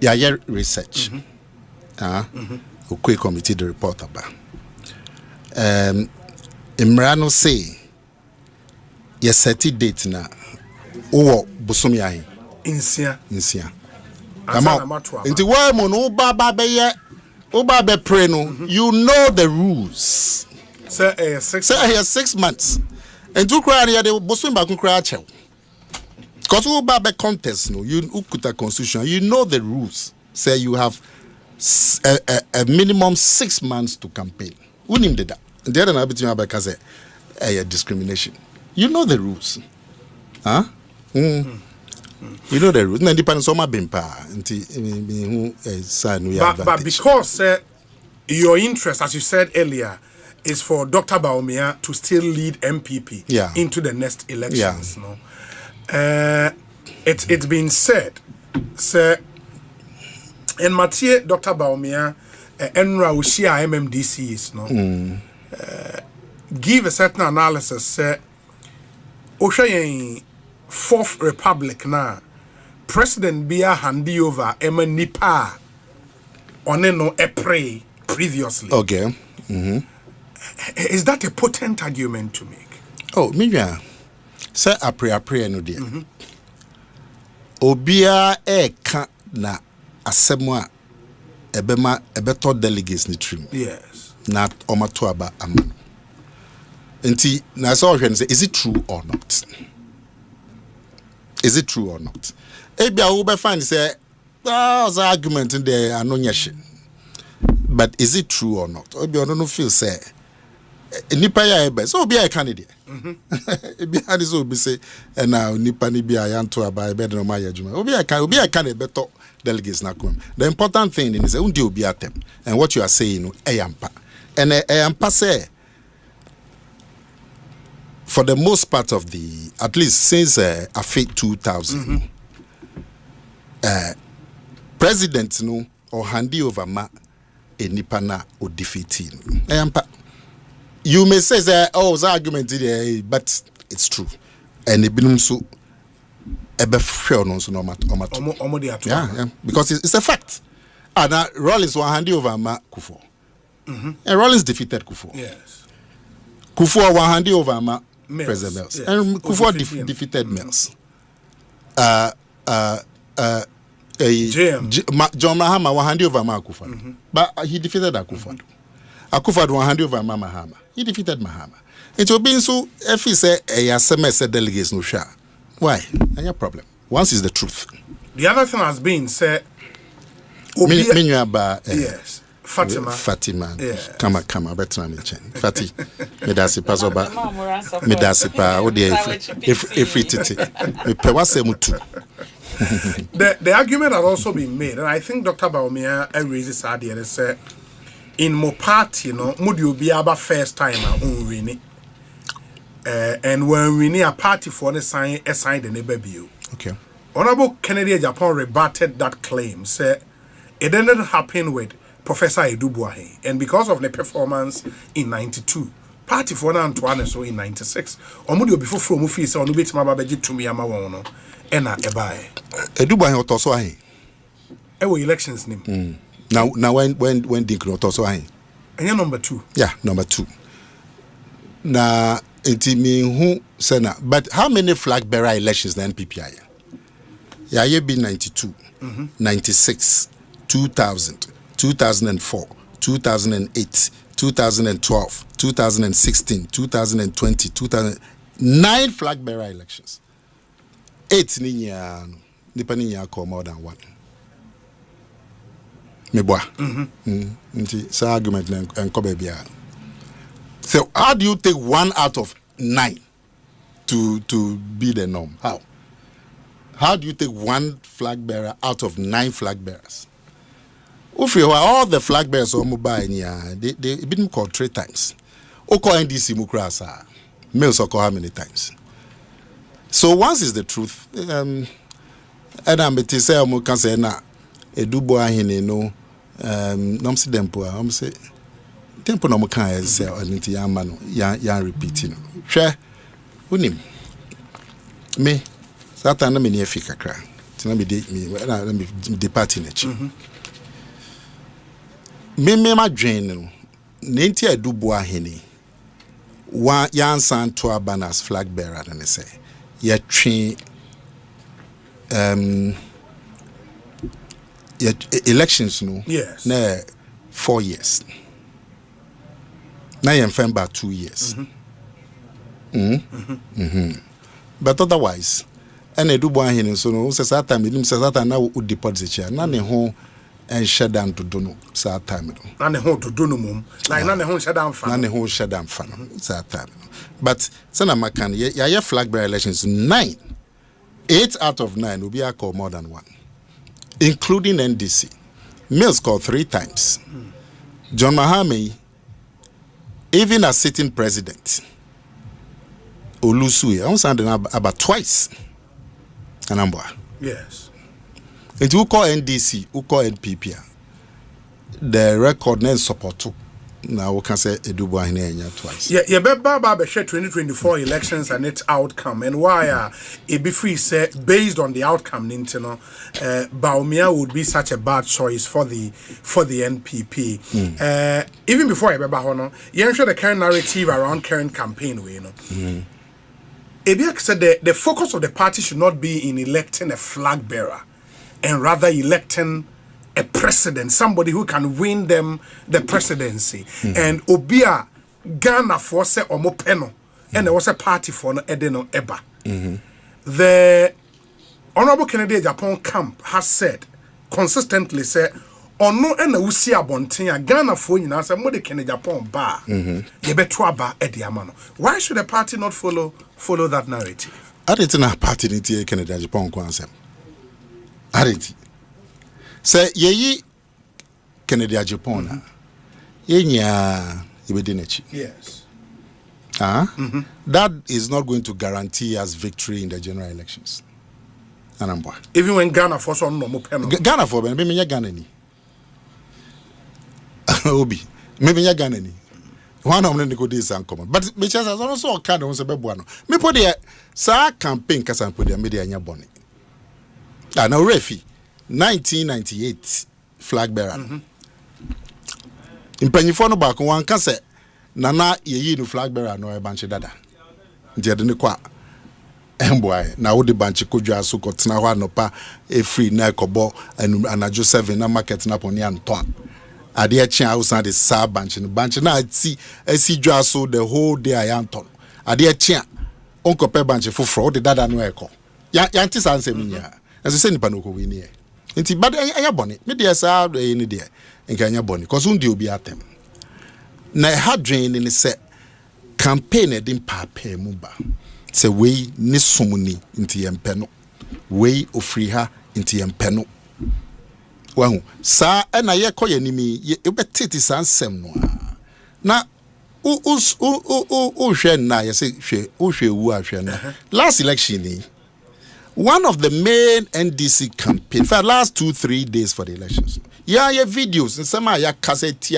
yeah, research. Okay, committee the report about. Imrano say yes, set date na bosomi ahin. Insia. Inti wa mo no ba be pray no, you know the rules. Say 6 months. And to cry here the bosomi ba kun cry chew. Cause uba be contest no, you ukuta constitution, you know the rules. Say you have a minimum 6 months to campaign. Unim did that. The other night between Abeka say discrimination. You know the rules. Huh? You know the rules. But because your interest, as you said earlier, is for Dr. Bawumia to still lead NPP into the next elections. No? It's been said, sir, in Mathieu, Dr. Bawumia, Enra Ushia MMDCs, no? Give a certain analysis, say, Oshayen Fourth Republic now, President Bia handi over Emma Nipa on no prey previously. Okay. Is that a potent argument to make? Oh, Miriam, say a pray no dear. Obia ka na asemwa ebeto delegates ni trim. Yes. Na omato aba amano. Nti na so hwe say is it true or not? Is it true or not? Ebia wo be find say there's argument in there anonyeshe. But is it true or not? Ebia no feel say nipa ya ebe so obi a candidate. Ebia this obi say na nipa ni bia ya nto aba ebe no ma ya juma. Obi a candidate beto delegates na come. The important thing is say undi obi atem and what you are saying no eyampa. And eyampa say for the most part of the, at least since Afit 2000, president no or handi over ma enipana or defeating. You may say that it's argument but it's true. And it belongs so yeah, because it's a fact. And Rollins was handi over ma Kufo. And Rollins defeated Kufo. Yes. Kufo was handi over ma President Mills. Yes. And Kufo defeated Mills. John Mahama was handed over Akufo. But he defeated Akufo. Akufo was handed over Mahama. He defeated Mahama. It will be so if he say a semester delegates no share. Why? No problem. Once is the truth. The other thing has been said yes. Fatima. Yes. Come, better me chen. Fati. Me da si paso ba. Me da si pa. O de if it. Me pe wase mutu. The argument has also been made, and I think Dr. Bawumia raises that idea and say, in mo party, no, would you be about first time on winning? and when we need a party for the sign the neighbor bill. Okay. Honorable Kennedy Japan rebutted that claim, said it didn't happen with Professor Edubuahe, and because of the performance in 92, party for Antoine so in 96. Omudio before from office on bit my baby to me amawono, and a buy. Edubuahe otoso ahe. Ewo elections name. Now when Dink otoso ahe. And you're number 2. Yeah, number 2. Na me who sena, but how many flag bearer elections the NPP are? Yeah, you been 92, 96, 2000, 2004, 2008, 2012, 2016, 2020, 9 flag bearer elections. 8 depending on more than 1. Meboa. So argument and kobebia. So how do you take 1 out of 9 to be the norm? How do you take 1 flag bearer out of 9 flag bearers? All the flag bearers are mobile. They been called 3 times. Oko NDC mukrasa. Males occur how many times? So once is the truth. And I'm to say I'm can say na Edubuahe no nom si dempo am say tempo no mo kan say onti ya ma no ya repeat no. Hwe unim me Satan na me ne afika kra. Tina me de party na chi. Me ma dwen no. Nenti Edubuahe ni wa yan san to abanas flag bearer na say ya twi elections no. Yes. Na 4 years. Now you're about 2 years. But otherwise, and Edubuahe so no says that time now would deport the chair. None home and shut down to do no sad time. None home to do no mum. Like none home shut down fan. None home shut down fan. Sad time. But Sana Macan, yeah, flag bearer elections 9. 8 out of 9 will be a call more than 1, including NDC. Mills called 3 times. John Mahame, even as sitting president, Olusue, I was sounding about twice. Yes. And who call NDC, who call NPP, the record name support to. Now we can say Edubuahe twice. Yeah, Baba 2024 elections and its outcome, and why it be free say based on the outcome, Nintendo, Bawumia would be such a bad choice for the NPP. Even before I remember, you ensure the current narrative around current campaign, Ebiak said the focus of the party should not be in electing a flag bearer, and rather electing a president, somebody who can win them the presidency. And Obia Ghana for se omo peno, and there was a party for no edeno eba. The Honorable Kennedy Japan camp has said consistently say ono ena usi abonten Ghana for nyina say mo de Kennedy Japan ba ye beto aba e de amano. Why should the party not follow that narrative? Aditi na party ni tie Kennedy Japan ko ansem. Aditi say ye Kennedy Japan yenya ibedinechi. Yes. That is not going to guarantee us victory in the general elections. Even when Ghana for some no pen. Ghana for maybe me Ghana ni. Obi maybe me Ghana ni. One of them go this and come. But me chance also kind of be buano. Me put the sa campaign kasa put the media nya boni. Now refi 1998 flag bearer. Impanyifo no back one can say nana ye no flag bearer no e banche dada. Nti de ne kwa emboy na wo de banche kodwa so kotena ho anopa e free na ekobo anajo 7 na market na poni anto ade e chia house de sa banche na asi dwa so the whole day ayanto ade e chia onkope banche foforo de dada no eko ya nti sansem nya eso se nipa no ko wi ni e nti bad anya boni me de sa ni de nka anya boni cause undi obi atem na ha dwen ni se campaign e din papa mu ba se we ni somuni nti yempe no we ofri ha nti yempe no wahu sa na ye koye nimi e betiti sansem no na last election, one of the main NDC campaign for the last 2-3 days for the elections. Yeah, your videos and some ya cassette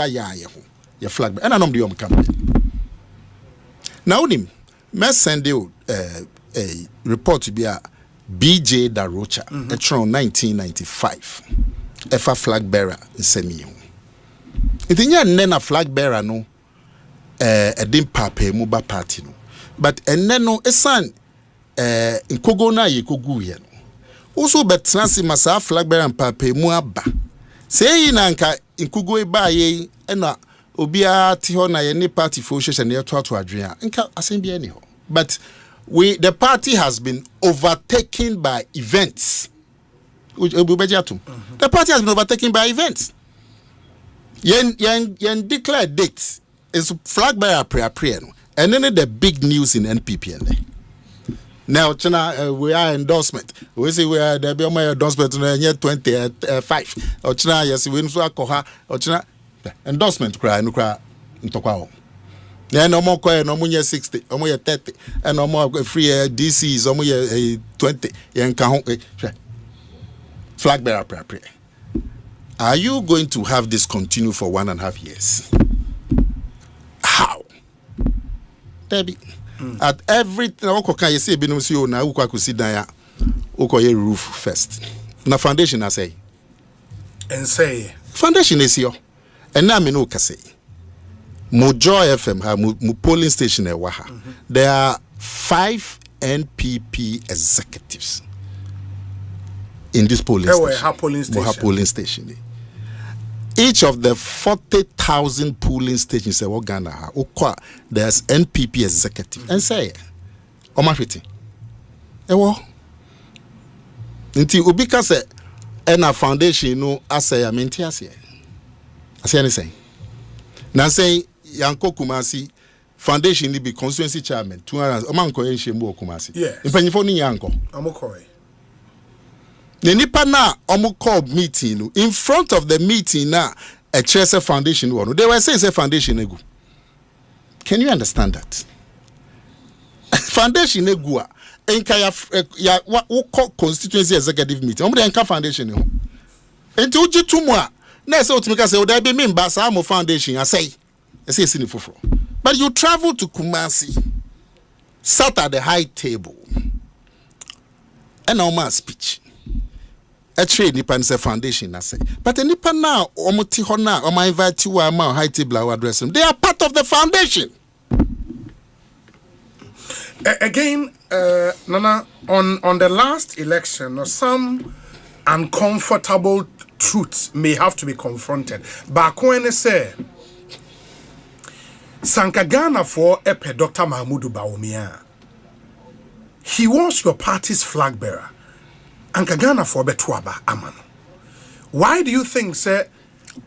your flag and I know the campaign. Now, me send you a report to be a BJ Darocha, it's from 1995. Efa flag bearer in semi. It is not flag bearer no. A dim pape muba party no. But no a son in Kogona ye Koguya. Also, but Nancy Massa flag bearer and pape muaba. Say in Anka in Kugo ba ye and Obia Tihona any party for and near to Adrian. Inca assembly anyhow. But the party has been overtaken by events. The party has been overtaken by events. Yen declare dates is flag bearer prayer and then the big news in NPP. Now, China, we are endorsement. We say we are the Bawumia endorsement in the year 25. Or China, yes, we know Koha or China endorsement cry no cry in Tokao. Then no more coin, no more 60, no more 30, and no more free DCs, no more 20. Yen Kahon. Flag bearer prayer. Are you going to have this continue for 1.5 years? How? Debbie, at everything, you say, na uko sit down uko ye roof first. Na foundation I say. And say foundation is here. And now me no ka say. Mojo FM ha mu polling station e waha. There are 5 NPP executives in this polling station. Each of the 40,000 polling stations in Ghana, there's NPP executive. And say, Omafiti. Ewo. Until Ubika say, and a foundation, no, I say, I mean, I say anything. Now say, Yanko Kumasi, foundation, be constituency chairman, 200, Omanko Shemu Kumasi. Yes. In Penifoni Yanko. Amokoi. The nipa na omo call meeting in front of the meeting na a Chelsea foundation one. They were saying foundation egu. Can you understand that? Foundation egu enka ya what constituency executive meeting. Omo enka foundation ho. Enti uji tumu a na say otumika say oda be member sa mo foundation I say sini foforo. But you travel to Kumasi, sat at the high table, and now speech. A trade nipa say foundation I say. But the nipa now omuti ho na o invite you ama high table address them. They are part of the foundation. Again, Nana, on the last election, some uncomfortable truths may have to be confronted. But when they say Sankagana for Epe Dr. Mahmoud Bawumia, he was your party's flag bearer. Ankagana for Betuaba Amano. Why do you think, sir,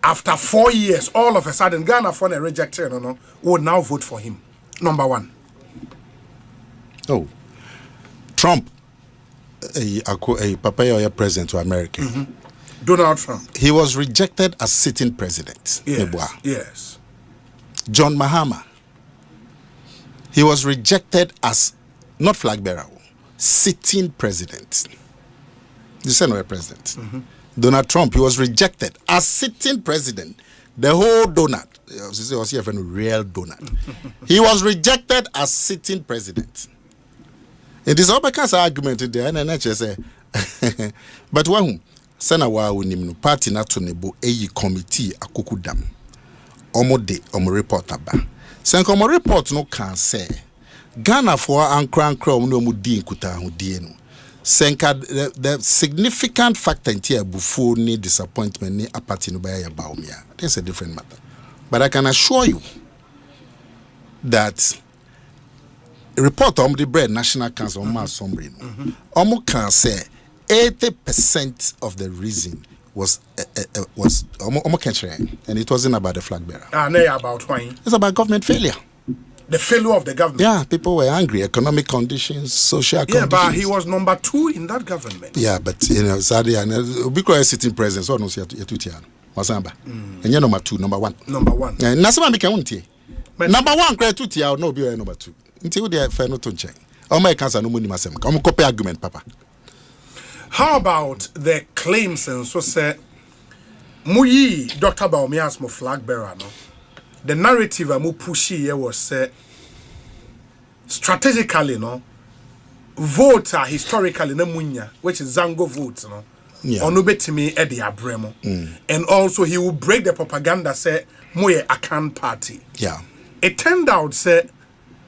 after 4 years, all of a sudden Ghana for a rejected would now vote for him? Number one. Oh, Trump, a papaya president to America. Donald Trump. He was rejected as sitting president. Yes. John Mahama. He was rejected as not flag bearer, sitting president. The Senate president. Donald Trump, he was rejected as sitting president. The whole donut. Was even a real donut. He was rejected as sitting president. It is all because argument there, and NHS say, but when Senawa Unimno party not to nebo a committee a kukudam. Omo report aba. Senkomo report no can say Ghana for ankran kra no mu di nkuta hodie no. Senka the significant factor in here before ni disappointment ni apathy no by Bawumia. That's a different matter. But I can assure you that report on the bread National Council on Mass Summary no. Can say 80% of the reason was and it wasn't about the flag bearer. About why? It's about government failure. The failure of the government. Yeah, people were angry. Economic conditions, social conditions. Yeah, but he was number 2 in that government. Yeah, but sadly, because sitting president, so no see Masamba. And you're number 2, number 1. Number 1. And Nasama became Number 1 credit to tia no be number 2. Until they fair no to check. Oh my cancer no money masem. Come copy argument, Papa. How about the claims and so say Muyi Dr. Bawumia's mo flag bearer no? The narrative amu pushy here was say strategically no vote historically na munya, which is Zango votes no. Yeah. Onubetimi Eddie Abremo. And also he will break the propaganda say moye Akan party. Yeah. It turned out say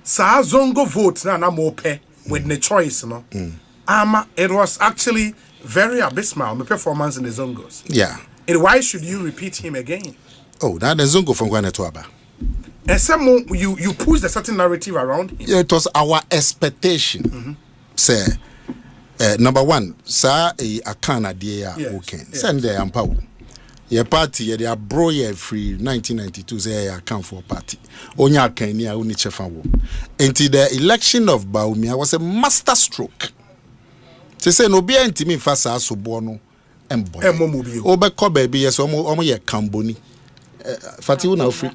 sa zongo vote na mope with the choice no. It was actually very abysmal the performance in the Zongos. Yeah. And why should you repeat him again? Oh, that the Zongo from Gwana to Aba. And some you pushed a certain narrative around him. Yeah, it was our expectation. Say number 1, sir, a Canada okay. Send the empower. Your party, they are bro free 1992 say I come for party. Onya Kenya only chefawo. Until the election of Bawumia was a master stroke. They say no be intimi fasa so bono emboy. Obeko baby yes omo ye kamboni. Fati una free.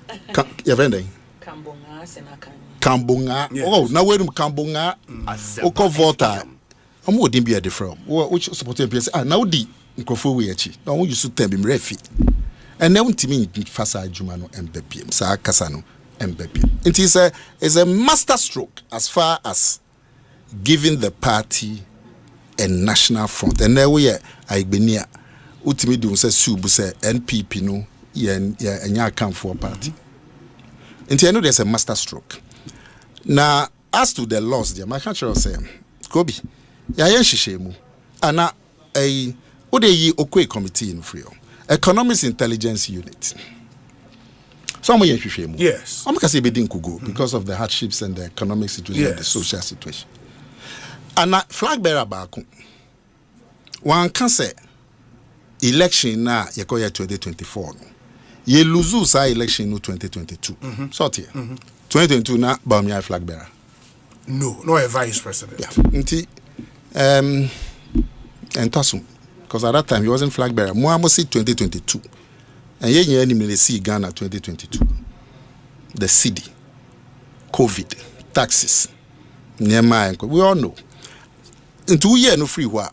Ye vending. Kambonga senakani. Kambonga. Oh, now where Kambonga oko voter. Omo odin be a different. Which support MPS now di nkofo we achi. Na won use to be refi. And now ntimi fasa adwuma no MPP. Sa kasa no MPP. It is a master stroke as far as giving the party a national front. And there we are Igbenia ultimately do say subu say NPP no yeah come for party. And you know there's a master stroke. Now as to the laws there, my country say Kobe ya shishemu ana a odeyi okwe committee in free economics intelligence unit. Some yen shishemu. Yes. I'm say be din kugo because of the hardships and the economic situation and the social situation. And flag bearer back one can say election na yekoya 2024 no ye lose sa election no 2022 sort here 2022 na Bawumia flag bearer no a vice president. Yeah nti and tasum because at that time he wasn't flag bearer mo amo say 2022 and ye nya ni see Ghana 2022 the city COVID taxes nyema we all know into year no free wa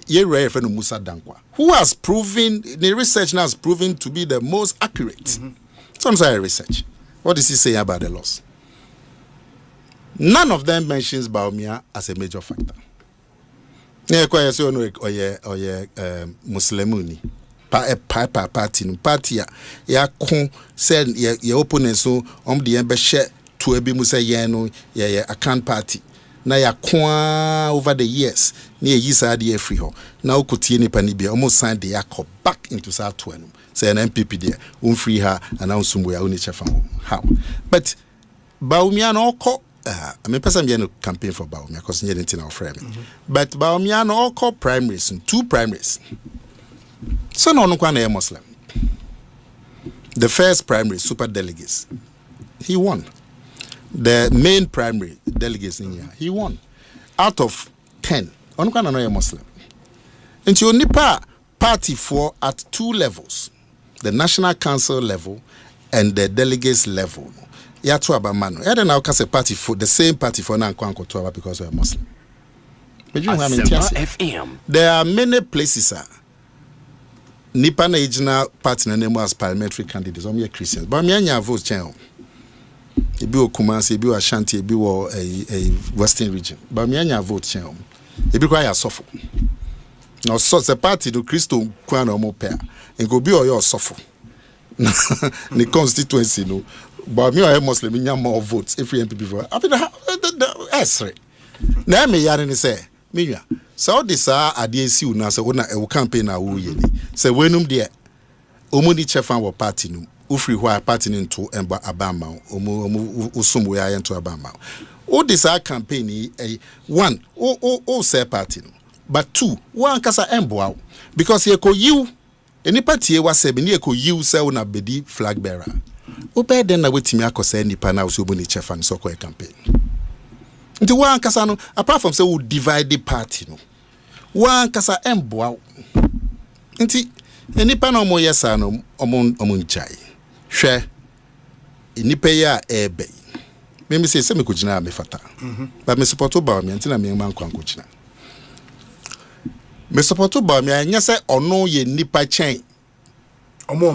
ye rare friend Musa Dankwa who has proven the research now has proven to be the most accurate. Some say research. What does he say about the loss? None of them mentions Bawumia as a major factor. Yeah, quite so no or Muslimuni party ya kon said your opponents so the embassy to a Musa Yano ya Akan party. Na ya kwa over the years near yisa de free ho na okotie nipa ni bia almost signed the yakop back into South 12 say an MPP there free her announce we are only chefa how but Bawumia no oko I mean person be no campaign for Bawumia cause you didn't know frame but Bawumia no oko primaries and 2 primaries so no kwa na Muslim the first primary super delegates he won. The main primary delegates in here, he won. Out of 10, on can another Muslim. And you nipa party for at 2 levels, the National Council level and the delegates level. Ya to abamano. Ya now can say party for the same party for now to because we are Muslim. But you have FM. There are many places. Nipa na ejina party na name as parliamentary candidates. I'm here Christians, but me anya vote channel. Ebi o Kumasi, ebi o Ashanti, ebi o a Western region. But me anya vote chen. Ebi kwa ya sofo. Na so the party do Christo kwa na omo pair. Engo bi o yo sofo. Ni constituency no. But me o Muslim nya more votes if NPP for. Abi the esre. Na me yare ni say, me nwa. So this ade si una say una e campaign na wo ye ni. Say wenum de omo ni chefan wo party no. Ufri who party into Emba Abama, Usum we are into Abama. All this our campaign, one, say party, but 2, one casa embo because he call you any party was 7 year call you say on a bedi flag bearer. Obe then na wait me akose any pana usubuni chef and so campaign. Into one casano, apart from say we divide the party no. One casa embo into any pana mo yesano omon chai. Share nipa ya ebe me say me kujina me fata but me support Bawumia ntina me man kwanko china me support Bawumia nya say ono ye nipa chen omo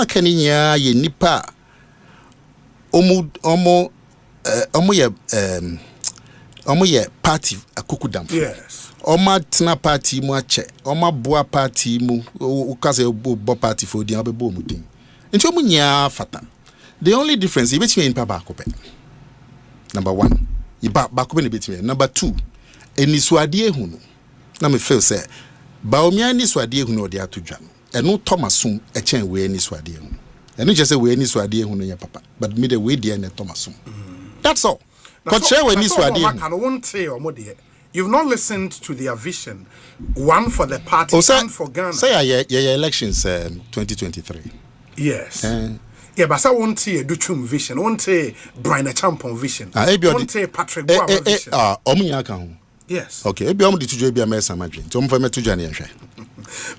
aka ni nya ye nipa omo ye party akukudam yes Oma tina party mu ache oma boa party mu ukase bo party for dia obebo mudin nti omu nya fata the only difference is between pa ba kope number 1 iba ba kope ne between number 2 enisuade ehunu na me feel say Bawumia enisuade ehunu odi atodwa no eno Thomasum echen we enisuade ehunu eno je say we enisuade ehunu ya papa but me the we dia na Thomasum that's all but share we enisuade ehunu. You've not listened to their vision, one for the party and for Ghana. Say yeah, elections 2023. Yes. Yeah, but I won't see a Duchum vision, won't say Brian Champon vision, won't say Patrick Boa vision. Yes. Okay, ebi omo di tujo ebi amesa madwen. To mo fa metuja ne nhwe.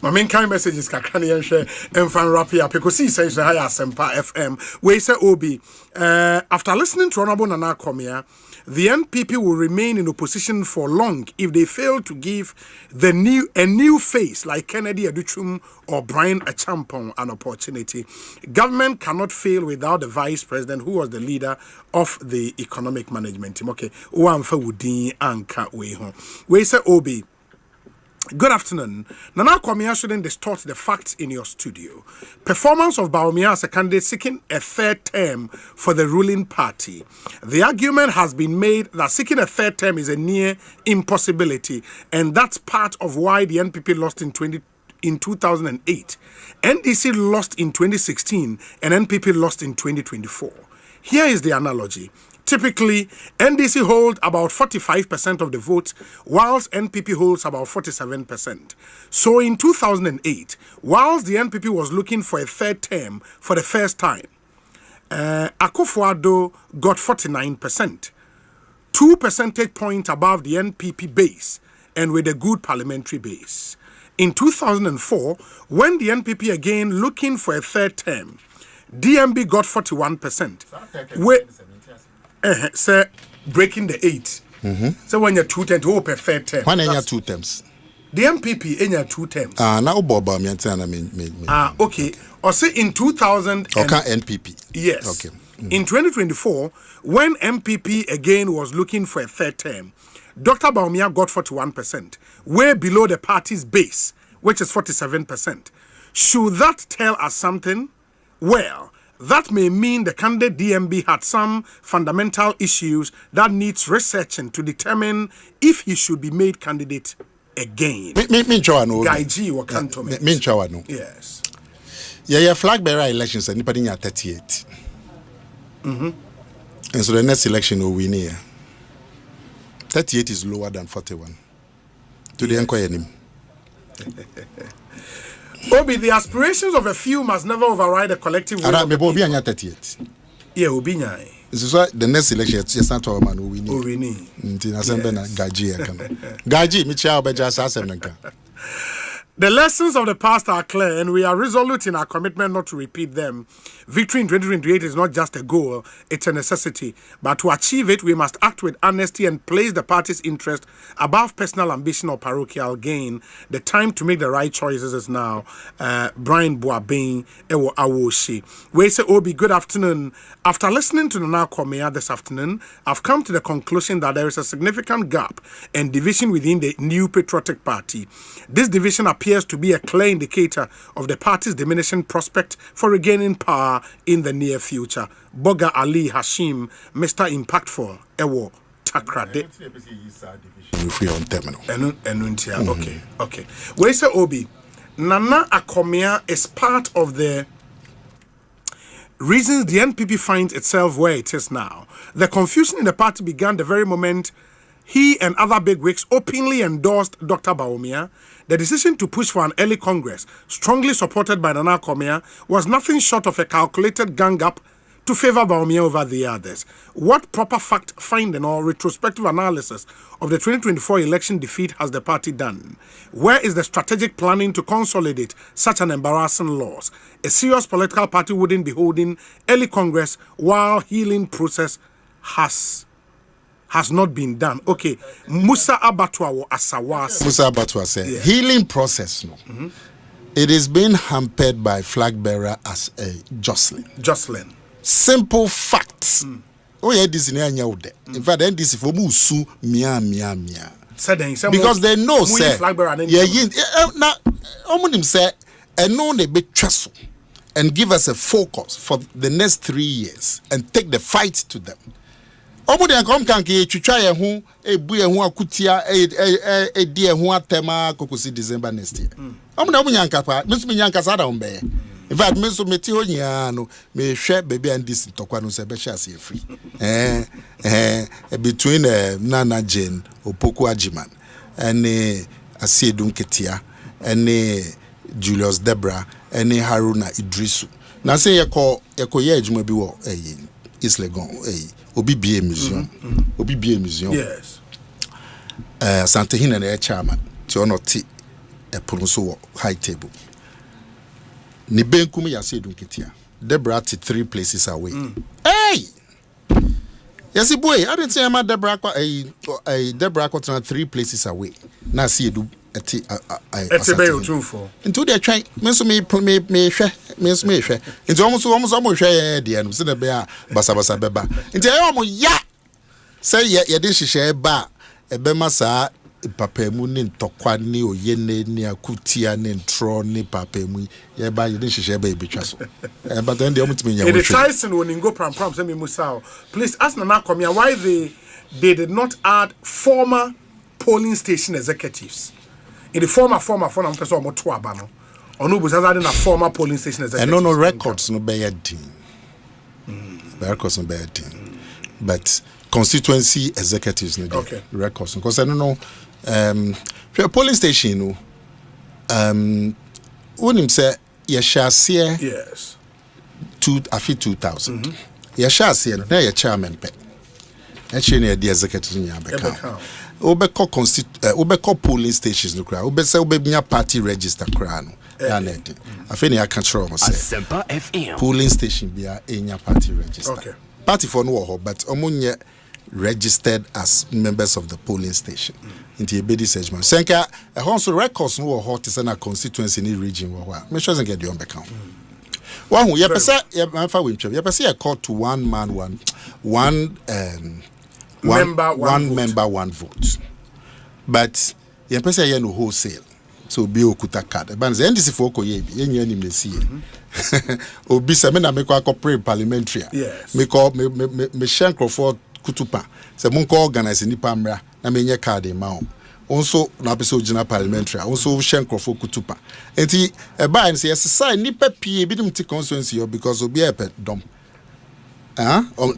My main kind messages kakra ne nhwe emfan wrap up because see say high Asempa FM. We say Obi after listening to Honorable Nana Akomea, the NPP will remain in opposition for long if they fail to give a new face like Kennedy Aduchum or Brian Achampong an opportunity. Government cannot fail without the vice president who was the leader of the economic management team. Okay, Wamfa Wudin Anka Weho. We say Obi. Good afternoon. Nana Akomea shouldn't distort the facts in your studio. Performance of Bawumia as a candidate seeking a third term for the ruling party. The argument has been made that seeking a third term is a near impossibility, and that's part of why the NPP lost in 2008. NDC lost in 2016, and NPP lost in 2024. Here is the analogy. Typically, NDC holds about 45% of the vote, whilst NPP holds about 47%. So in 2008, whilst the NPP was looking for a third term for the first time, Akufo-Addo got 49%, 2 percentage points above the NPP base, and with a good parliamentary base. In 2004, when the NPP again looking for a third term, DMB got 41%. Say breaking the 8. So when you're 2 terms, you per third term. When you're 2 terms. The MPP in your 2 terms. Now Boba me. Okay. Or say in 2000. Okay, NPP. Yes. Okay. In 2024, when MPP again was looking for a third term, Dr. Bawumia got 41%, way below the party's base, which is 47%. Should that tell us something? Well, that may mean the candidate DMB had some fundamental issues that needs researching to determine if he should be made candidate again. Guy G or Cantonment. Yes. Yeah, flag bearer elections and nobody at 38. And so the next election will win here. 38 is lower than 41. To the inquiry. Obi, the aspirations of a few must never override the collective will of the people. Obi 38. Yeah, Obi nyai. This is why the next election is not our man who we need. Gaji, Michelle Bejas Asenka. The lessons of the past are clear, and we are resolute in our commitment not to repeat them. Victory in 2028 is not just a goal, it's a necessity. But to achieve it, we must act with honesty and place the party's interest above personal ambition or parochial gain. The time to make the right choices is now. Brian Boabin, Ewo Awoshi. We say, Obi, good afternoon. After listening to Nana Akomea this afternoon, I've come to the conclusion that there is a significant gap and division within the new patriotic party. This division appears to be a clear indicator of the party's diminishing prospect for regaining power in the near future. Boga Ali Hashim, Mr. Impactful, Ewo Takrade. Okay. Where is Obi? Nana Akomea is part of the reasons the NPP finds itself where it is now. The confusion in the party began the very moment he and other bigwigs openly endorsed Dr. Bawumia. The decision to push for an early Congress, strongly supported by Nana Akomea, was nothing short of a calculated gang up to favor Bawumia over the others. What proper fact-finding or retrospective analysis of the 2024 election defeat has the party done? Where is the strategic planning to consolidate such an embarrassing loss? A serious political party wouldn't be holding early Congress while healing process has not been done. Okay, Musa Abatwa or Asawas. Musa Abatwa said, healing process, no. It is being hampered by flag bearer as a jostling. Simple facts. Oh yeah, this in anya ode. In fact, then this for musu mia. Because they know say now omunim say know they be trust and give us a focus for the next 3 years and take the fight to them. Omu de kom kan ke twitwa ye ho ebu ye ho akutia di ye ho atema kokosi December next year. Omu na omu nyanka pa, menso nyanka sa da ombe. In fact, menso meti ho nya no me hwe baby and this tokwa no se be sha se free. Between Nana Jane Opoku Ajiman and Asiedun Ketia and Julius Debra and Haruna Idrisu. Na say ye ye adwuma bi wo East Legon Obi BA Museum. Obi BA Museum. Yes. Santehina na chairman. Ti ono ti e ponso high table. Ni benkum ya se dunketia. Debra ti 3 places away. Hey! Yes, boy, I didn't say my Debra Debra 3 places away. Na see do eti be too for. Into they try me hwe into almost hwe de no se na be a basa beba into e omo ya say ye de hihye ba e be masa papa mu ne ntokwa ne oyene ne akutia ne ntro ne papa mu ye ba ye de hihye ba e betwa so but then they omutimi nya wo the Tyson when go pram say me musa please ask Nana Akomea why they did not add former polling station executives. In the former person mo to aba no onu bu saza na former polling station executive no records no be yadin records no be yadin but constituency executives no okay. Records because I don't know polling station no unim say ye share yes 2000 ye share no ye chairman pe actually the executives nya beka Obeko polling stations no kra obese obenya party register kra no ya na ede afeni aka kire o say polling station bia enya party register okay. Party for no ho but omunye registered as members of the polling station into ebedi segment senka e honso records no ho to say na constituency ni region wo ho me sure say get the on beka one ye pese ye manfa we ntwem ye pese ye call to one member, one vote. But you person here no wholesale. So be okuta card. But the NDC for koye bi enya nim na see. Obi se me na me kwa corporate parliamentary. Yes. Me shank for kutupa. Se mun ko organize nipa mra na me nye card ma o. Also na person original parliamentary. Also shank for kutupa. Enti e ba en se exercise nipa pie bi dum ti constituency because obi e pe dom.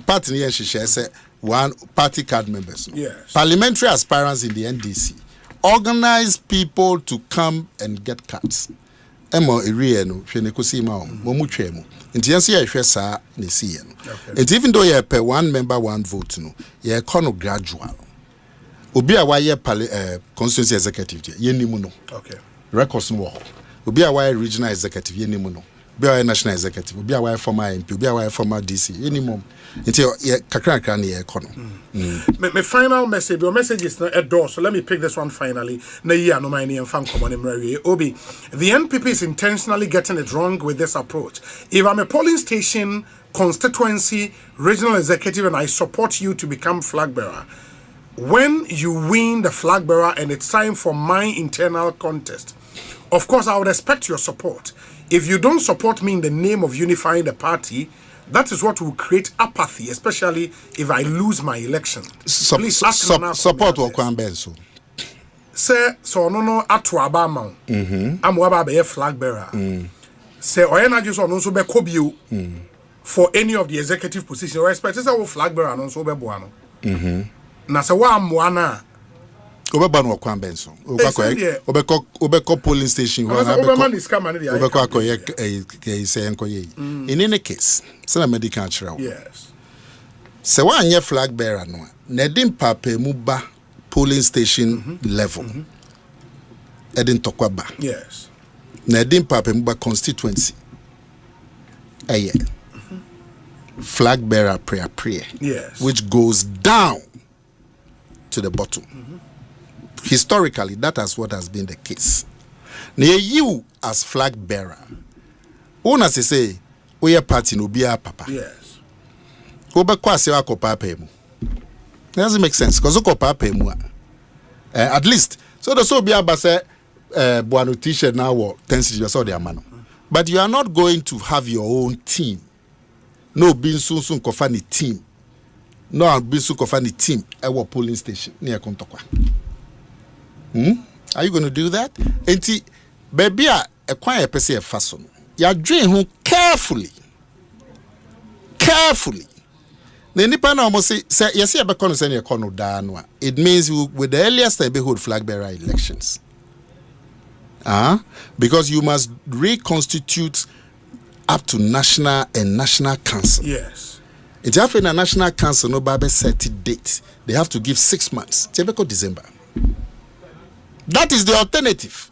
Party here she say one party card members. Yes. Parliamentary aspirants in the NDC organize people to come and get cards. Emo area no hwe ne kosi ma mo mu twa mu. Nti yense ye hwe sa ne see no. And even though you pay one member one vote no, ye kono gradual. Obi a wa ye constituency executive ye nimu no. Okay. Records no wo. Obi a wa regional executive ye nimu no. Obi a national executive, obi a former MP, obi a former DC, any mom. Until kakra ne ekono. My final message, your message is not a door, so let me pick this one finally. Na year no many and fan common Obi. The NPP is intentionally getting it wrong with this approach. If I'm a polling station, constituency, regional executive, and I support you to become flag bearer, when you win the flag bearer and it's time for my internal contest, of course I would expect your support. If you don't support me in the name of unifying the party, that is what will create apathy, especially if I lose my election. Please ask support what can be so. Say so no atu abama. I'm waba be flag bearer. Say oyena just on so be kobio for any of the executive positions. Or expect say flag bearer no so be boa no. Na say wa amwa na Obeba no kwan benso. Obeko polling station who Obama is coming there. Obeko akoye say enkoye. In any case, say medical chira. Yes. Se wa anye flag bearer no. Na din papa mu ba polling station level. Edin tokwaba. Yes. Na din papa mu ba constituency. Flag bearer prayer. Yes. Which goes down to the bottom. Historically, that is what has been the case. Now you as flag bearer, una say, we are party no be papa. Yes. It doesn't make sense because at least so the so be abase buanu t-shirt now or 10 cities or their man. But you are not going to have your own team. No being soon kofani team. No being soon kofani team our polling station near Kontokwa. Are you going to do that? Enti baby a quiet person of fason. You dream who carefully. The nipa almost say yes, you be send your corner down. It means with the earliest neighborhood flag bearer elections. Because you must reconstitute up to national and national council. Yes. It's after a national council no babe set date. They have to give 6 months. Tebeko December. That is the alternative.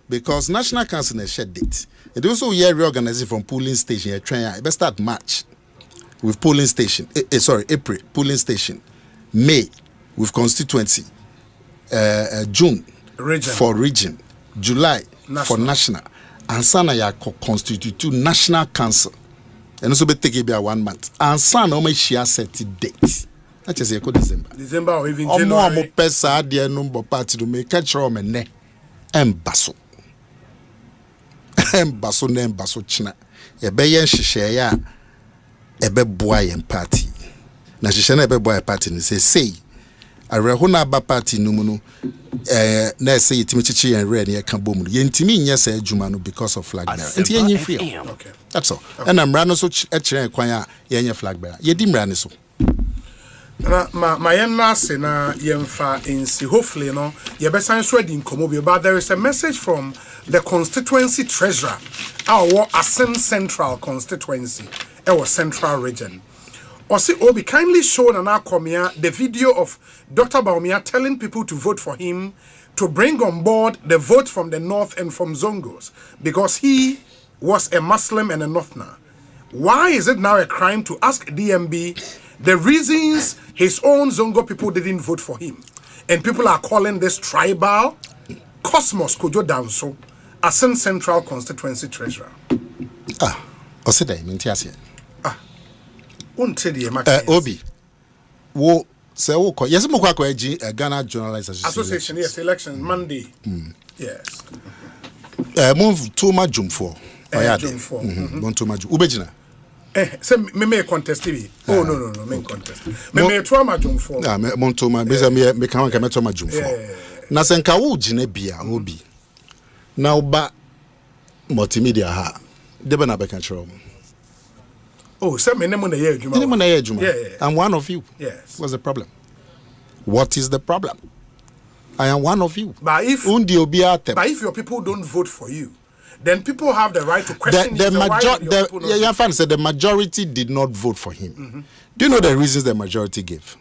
Because national council has set date. It also year reorganizing from polling station. It best start March with polling station. April polling station. May with constituency. June region. For region. July national. For national. And sana ya constitute national council. And also be take about 1 month. And sana only share set date. That is December or even January. Omo pesa de number party to make catch rom ne embaso. Embaso china. Ebe yen hihye ya ebe boa yen party. Na hihye na ebe boa party ni say areho na ba party no mu no na say yetimi chichi yen re na ye ka bom no yentimi nya say adwuma no because of flag bearer. Enti yen free. Okay. That's all. And amra no so e kire kwan a yen flag bearer. Ye di mra ne so. My nase na yemfa insi hopefully no yebesan so adi nkomo but there is a message from the constituency treasurer our Asem Central constituency our central region. Osi Obi kindly show na Akomea the video of Dr. Bawumia telling people to vote for him to bring on board the vote from the north and from Zongos because he was a Muslim and a Northerner. Why is it now a crime to ask DMB the reasons his own Zongo people didn't vote for him? And people are calling this tribal Cosmos Kojo Danso, Asem Central Constituency Treasurer. Osida mintiase. Unte die Obi. Wo se wo ko yes mo kwa Ghana Journalists Association yes election Monday. Yes. Move to my jumfo. Jumfo. Bon to my ubejina. Say me contest TV. Oh no, me contest. Me to ma jumfo. Me monto ma beza me kan ka me to ma jumfo. Na senka wo gina bia Obi. Na oba multimedia ha. Debe na be kan chiro. Oh, say me name na ye adwuma. Yeah. I'm one of you. Yes. What's the problem? What is the problem? I am one of you. But if your people don't vote for you, then people have the right to question the majority did not vote for him. Do you know the reasons the majority gave?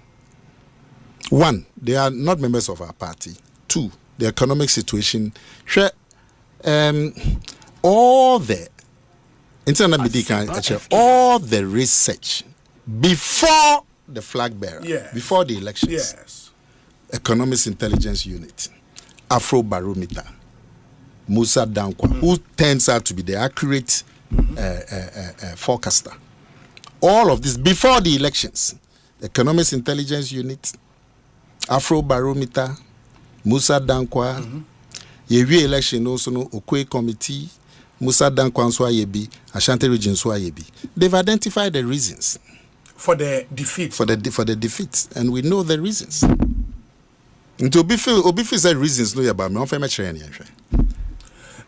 1, they are not members of our party. 2, the economic situation. All the research before the flag bearer, before the elections. Yes. Economics Intelligence Unit, Afro Barometer, Musa Dankwa, who turns out to be the accurate forecaster. All of this before the elections. Economics Intelligence Unit, Afro Barometer, Musa Dankwa, Yewi election also no Okwe Committee, Musa Dankwa so ayebi, Ashanti region so ayebi. They've identified the reasons for the defeat. For the defeat, and we know the reasons. Into Obi said reasons no about me. On me share any.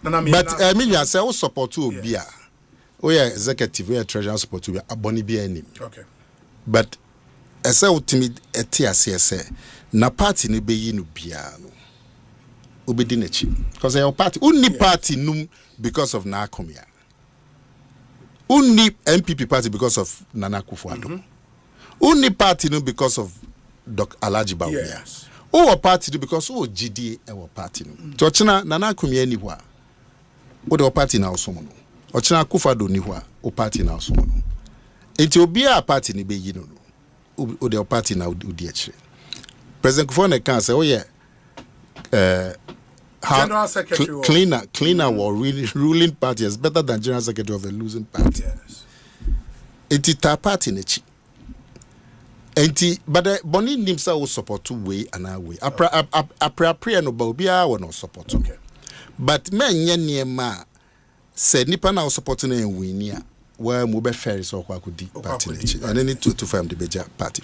But I mean, you say support to Obia. Oh yeah, executive, we are treasurer support to Aboni be any. Okay. But ese ultimate etiase say na party ni be yi no bia no obedi nachi because your party unni party num because of na Akomea unni NPP party because of Nana Akufo-Addo unni party num because of Dr. Alhaji Bawumia Yes. o party do because o GDA e party num to china Nana Akomea ni ho a o de party na osomo no o china Akufo-Addo ni ho a o party na osomo no enti obi a party ni be yi no o de party na odi akire President Akufo-Addo can say oh yeah General Secretary cleaner or ruling party is better than General Secretary of a losing party. Yes. Enti ta party nechi. Enti but the boni nimsa will support two way and a way. Apra no bobia will not support. Okay. But men yen ma said nipa na supporting a winia where mube ferry so kwa kudi party nechi. And then to form the beja party.